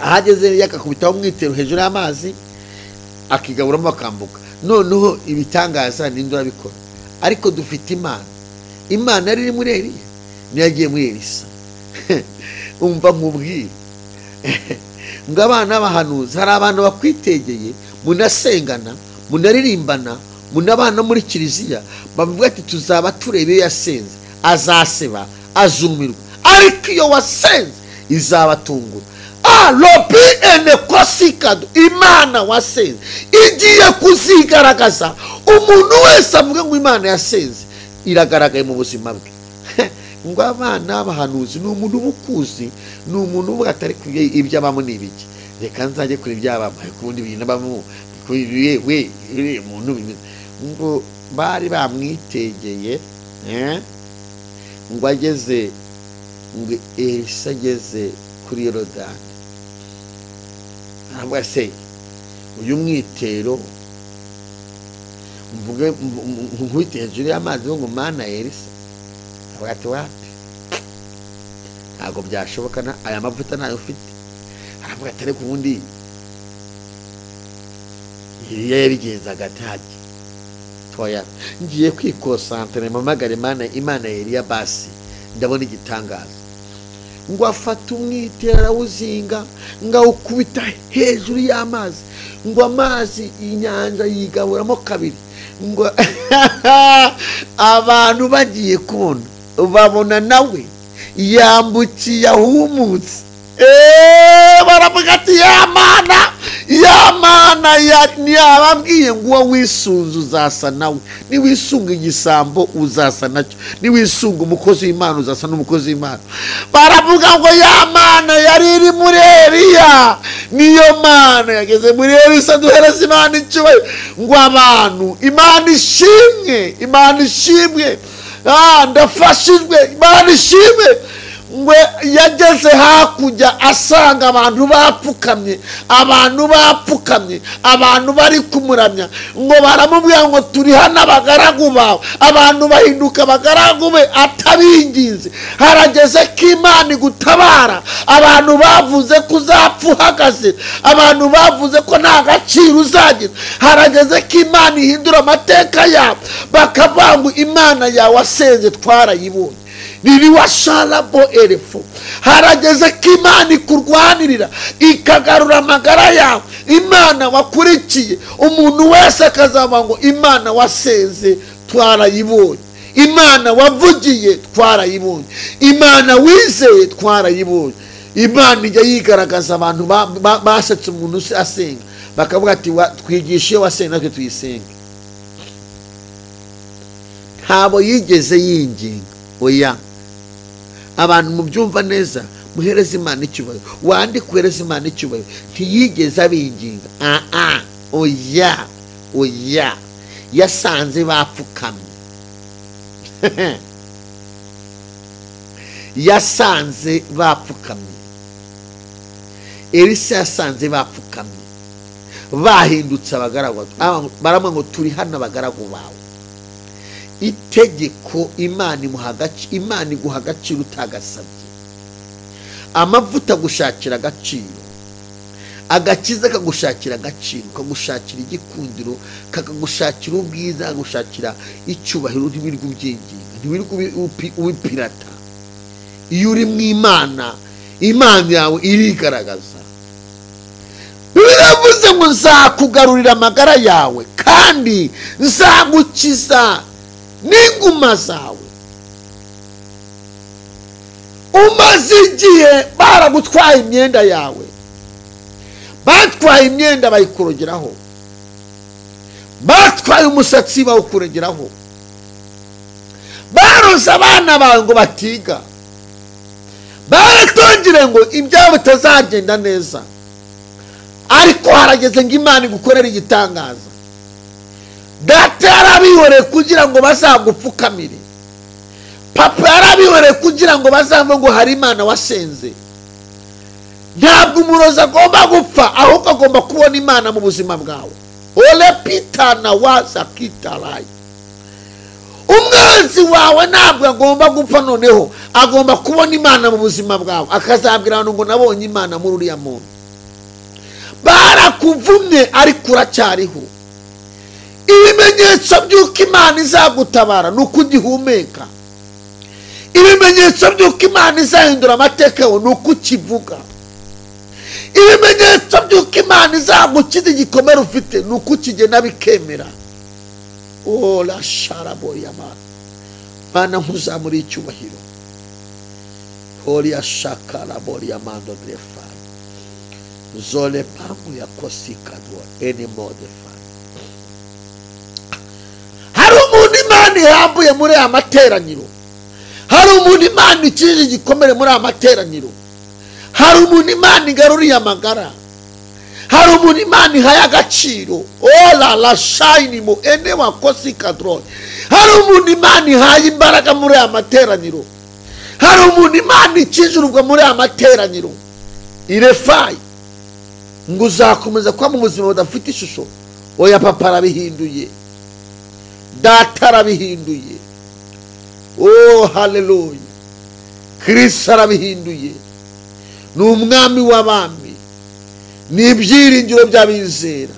ahageze Eliya akakubitaho umwitero hejuru y'amazi, akigaburamo akambuka. noneho ibitangaza ninde urabikora? Ariko dufite Imana yari iri muri Eliya, niyo yagiye muri Elisa. Umva nkubwire ngo abana b'abahanuzi, hari abantu bakwitegeye, munasengana, munaririmbana, munabana muri kiliziya, bavuga ati tuzaba turebe iyo yasenze, azaseba, azumirwa, ariko iyo wasenze izabatungura. Lopi ene kosikado, Imana wasenze igiye kuzigaragaza. Umuntu wese avuga ngo Imana yasenze, iragaragaye mu buzima bwe. Ngo abana b'abahanuzi ni umuntu ubukuzi, ni umuntu uvuga atari kuye ibyo abamo n'ibiki, reka nzajye kuri ibyabamo, kubundi bintu abamo we umuntu ngo bari bamwitegeye. Ngo ageze, ngo Elisa ageze kuri Yorodani, aravuga se uyu mwitero mvuge nk'uwite hejuru y'amazi ngo Mana Elisa, avuga ati wapi, ntabwo byashoboka, aya mavuta nayo ufite. Aravuga ati ariko ubundi Eliya yabigenzaga ati toya, ngiye kwikosantere mpamagare Imana Eliya basi ndabona igitangaza. Ngo afata umwitero arawuzinga, ngo awukubita hejuru y'amazi, ngo amazi inyanja yigaburamo kabiri. Ngo abantu bagiye kubona, babona nawe yambukiye ahumutse. Baravuga ati Imana yababwiye ngo uwo wisunze uzasa nawe, niwisunga igisambo uzasa nacyo, niwisunga umukozi w'Imana uzasa n'umukozi w'Imana. Baravuga ngo Imana yari iri muri Eliya, niyo Mana yageze muri Elisa. Duhereze Imana icyubahiro. Ngo abantu, Imana ishimwe, ndafashijwe, Imana ishimwe. Ngo yageze hakurya asanga abantu bapfukamye, abantu bari kumuramya. Ngo baramubwira ngo turi hano abagaragu bawe. Abantu bahinduka abagaragu be atabinginze. Harageze ko Imana igutabara. Abantu bavuze ko uzapfa uhagaze, abantu bavuze ko nta gaciro uzagira, harageze ko Imana ihindura amateka yabo, bakavuga ngo Imana yawe wasenze twarayibonye. Niri washarabo elefo. Harageze ko Imana ikurwanirira, ikagarura amagara yawe. Imana wakurikiye, umuntu wese akazavuga ngo Imana wasenze twarayibonye, Imana wavugiye twarayibonye, Imana wizeye twarayibonye. Imana ijya yigaragaza, abantu basetse umuntu asenga, bakavuga ati twigishe iyo wasenga natwe tuyisenge. Ntabo yigeze yinginga, oya. Abantu mubyumva neza, muhereze Imana icyubahiro, wandi kuhereza Imana icyubahiro. Ntiyigeze abinginga, oya, yasanze bapfukamye. Yasanze bapfukamye. Elisa yasanze bapfukamye, bahindutse abagaragu. Baramwe ngo turi hano abagaragu bawe. Itegeko Imana iguha agaciro utagasabye. Amavuta gushakira agaciro, agakiza kagushakira agaciro, kagushakira igikundiro, kakagushakira ubwiza, kagushakira icyubahiro. Ntiwirirwa ubyinginga, ntiwirirwa ubipirata. Iyo uri mu Imana, Imana yawe irigaragaza. Biravuze ngo nzakugarurira amagara yawe kandi nzagukiza n'inguma zawe. Umaze igihe baragutwaye imyenda yawe, batwaye imyenda bayikurogeraho, batwaye umusatsi bawukurogeraho, baroza abana bawe ngo batiga, baratongere ngo ibyabo bitazagenda neza. Ariko harageze ngo Imana igukorere igitangaza. Data yarabihoreye kugira ngo bazagupfukamire, papa yarabihoreye kugira ngo bazamve ngo hari Imana wasenze. Ntabwo umurozi agomba gupfa, ahubwo agomba kubona Imana mu buzima bwawe. Ole pitana waza kitarayi. Umwanzi wawe ntabwo agomba gupfa, noneho agomba kubona Imana mu buzima bwawe, akazabwira abantu ngo nabonye Imana muri uriya muntu. Barakuvumye ariko uracyariho. ibimenyetso by'uko Imana izagutabara ni uko ugihumeka. Ibimenyetso by'uko Imana izahindura amateka yawe ni uko ukivuga. Ibimenyetso by'uko Imana izagukiza igikomere ufite ni uko ukigena bikemera. Oh la sharaboya Mana nkuzamuri icyubahiro. Horia shakara boria mando drefa. Zole pamu ya kosikadwa anymore defa. Hari umuntu Imana ihambuye muri aya materaniro. Hari umuntu Imana ikije igikomere muri aya materaniro. Hari umuntu Imana igaruriye amagara. Hari umuntu Imana ihaye agaciro. Ola la shine mu ene wa kosikadwa. Hari umuntu Imana ihaye imbaraga muri aya materaniro. Hari umuntu Imana ikijurwa muri aya materaniro. Irefayi ngo uzakomeza kuba mu buzima budafite ishusho. Oya papa arabihinduye, data arabihinduye. Oh haleluya, Kristo arabihinduye. Ni umwami w'abami, ni ibyiringiro by'abizera,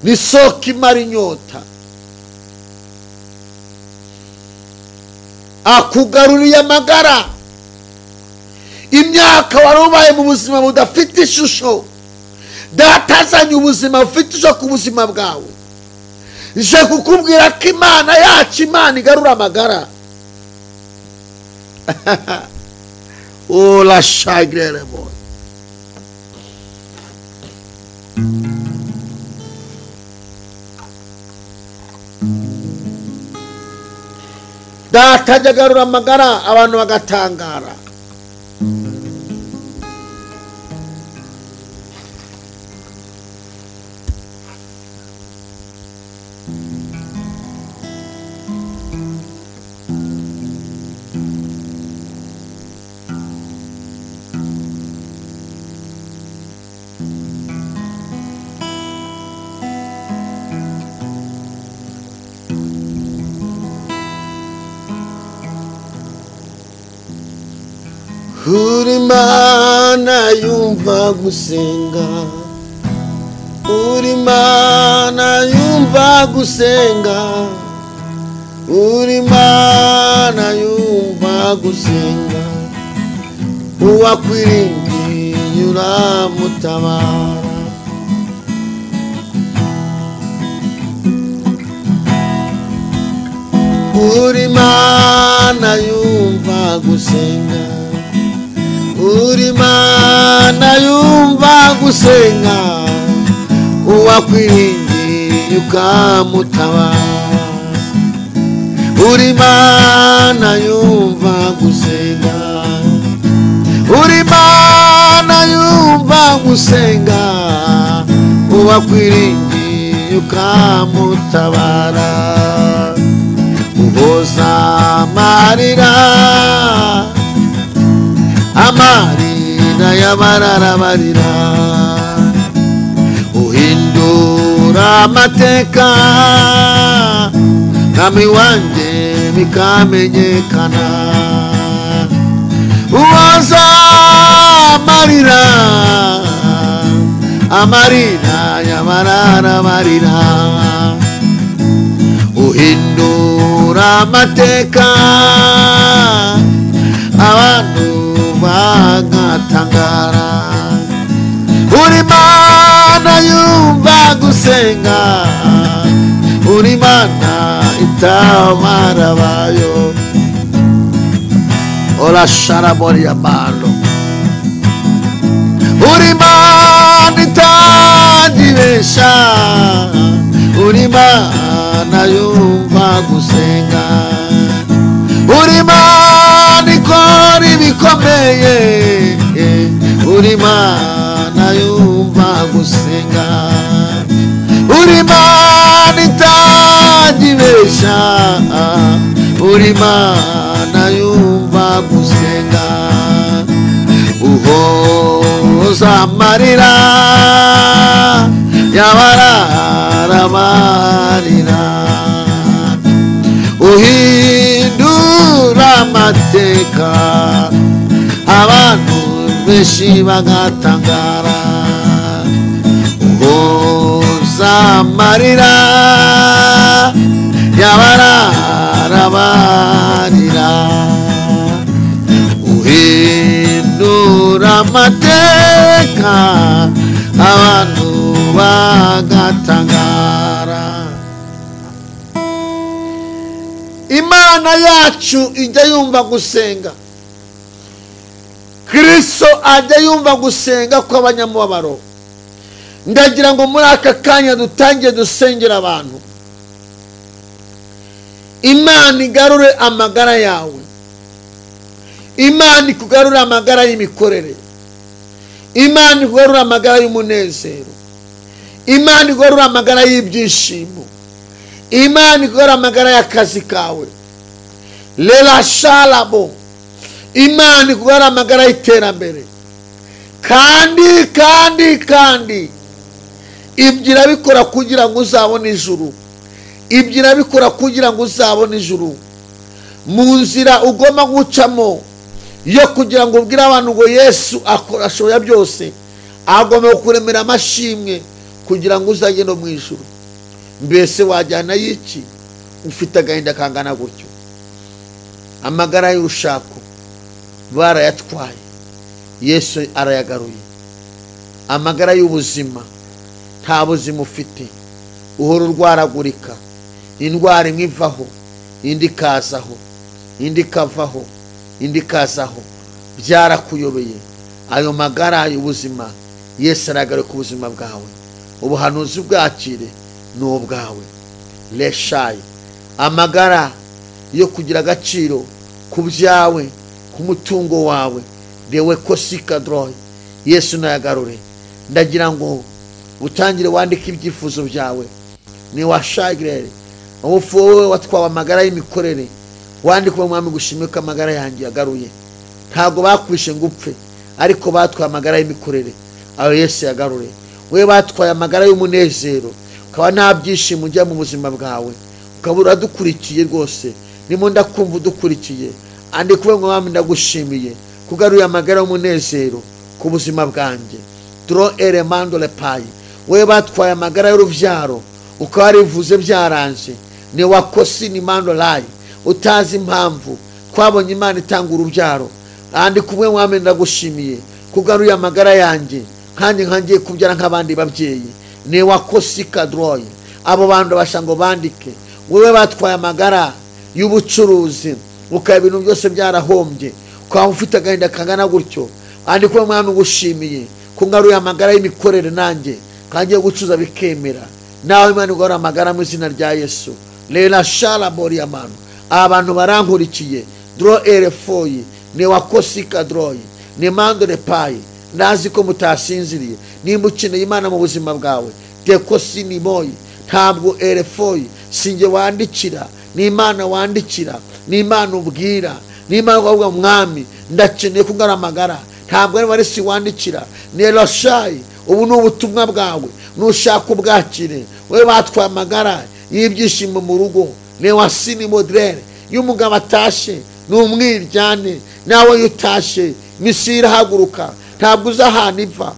ni isoko imara inyota. Akugaruriye amagara. Imyaka wari ubaye mu buzima budafite ishusho, data azanye ubuzima bufite ishusho ku buzima bwawe. Je kukubwira ko Imana yacu, Imana igarura amagara. Oh la shagrere boy. Data ajya agarura amagara abantu bagatangara. Uri Imana yumva gusenga. Uri Imana yumva gusenga. Uri Imana yumva gusenga. Uwakwiringiye uramutabara. Uri Imana yumva gusenga. Uri Imana yumva gusenga. Uwakwiringiye ukamutabara. Uri Imana yumva gusenga. Uri Imana yumva gusenga. Uwakwiringiye ukamutabara. Uhoza amarira, amarira y'abararabarira. Uhindura amateka, mwami wanjye bikamenyekana. Uhoza amarira, amarira y'abararabarira. Uhindura amateka, abantu bagatangara. Uri Imana yumva gusenga. Uri Imana itabara abayo. Ola sharabori amalo. Uri Imana itagibesha. Uri Imana yumva gusenga. Uri Imana ikora ibikomeye. Uri Imana yumva gusenga. Uri Imana itagibesha. Uri Imana yumva gusenga. Uhoza amarira y'abararabarira. Uhindura amateka, abantu benshi bagatangara. Uhoza amarira y'abararabarira, uhindura amateka abantu bagatangara. Imana yacu ijya yumva gusenga, Kristo ajya yumva gusenga kw'abanyamubabaro. Ndagira ngo muri aka kanya dutangiye dusengera abantu. Imana igarure amagara yawe, Imana ikugarure amagara y'imikorere, Imana ikugarure amagara y'umunezero, Imana ikugarure amagara y'ibyishimo, Imana ikugarure amagara y'akazi kawe, lela shalabo, Imana ikugarure amagara y'iterambere. Kandi ibyo irabikora kugira ngo uzabone ijuru, ibyo irabikora kugira ngo uzabone ijuru. Mu nzira ugomba gucamo yo kugira ngo ubwire abantu ngo Yesu ashoboye byose, agomba kukuremera amashimwe kugira ngo uzajye no mu ijuru. Mbese wajyana y'iki ufite agahinda kangana gutyo? Amagara y'urushako barayatwaye, Yesu arayagaruye. Amagara y'ubuzima, nta buzima ufite, uhora urwaragurika, indwara imwe ivaho indi ikazaho, indi ikavaho, indi ikazaho, byarakuyobeye. Ayo magara y'ubuzima Yesu aragaruye ku buzima bwawe. Ubuhanuzi bwakire ni ubwawe. Leshayi, amagara yo kugira agaciro ku byawe, ku mutungo wawe, dewe kosikadroyi, Yesu nayagarure. Ndagira ngo utangire wandike ibyifuzo byawe. Ni washagirere wowe watwawe amagara y'imikorere, wandike uwo Mwami gushimye ko amagara yanjye yagaruye. Ntago bakwishe ngo upfe, ariko batwaye amagara y'imikorere, ayo Yesu yagarure. Wewe batwaye amagara y'umunezero, ukaba nta byishimo ujya mu buzima bwawe, ukaba uradukurikiye rwose. Nimo ndakumva udukurikiye, andi kuvuga ngo Mwami ndagushimiye kugaruye amagara y'umunezero ku buzima bwanjye. Tro elemando le payi, wewe batwaye amagara y'uruvyaro, ukaba warivuze byaranze, ni wakosi ni mando layi, utazi impamvu twabonye Imana itanga urubyaro. Andi kumwe Mwami ndagushimiye kugaruye amagara yanjye, kandi nkangiye kubyara nk'abandi babyeyi. Ni wakosi kadroyi, abo bantu bashango bandike. Wewe batwaye amagara y'ubucuruzi, ukaba ibintu byose byarahombye, ukaba ufite agahinda kangana gutyo. Andi kumwe Mwami ngushimiye kungaruye amagara y'imikorere, nanjye kangiye gucuza bikemera. Nawe Imana igora amagara mu izina rya Yesu. Lela shala bori amanu, abantu barankurikiye, dro erefoyi, ni wakosika droyi, ni mando de payi. Ndazi ko mutasinziriye, nimba ukeneye Imana mu buzima bwawe, tekosi ni moyi, ntabwo erefoyi singe wandikira, ni Imana wandikira, ni Imana ubwira, ni Imana uvuga Mwami ndakeneye kungara amagara, ntabwo ari wari si wandikira. Ni Eloshayi, ubu ni ubutumwa bwawe, nushaka ubwakire. Wewe batwaye amagara y'ibyishimo mu rugo, ni wasini modrere, y'umugabo atashe ni umwiryane, nawe yutashe misira haguruka, ntabwo uza ahantu iva,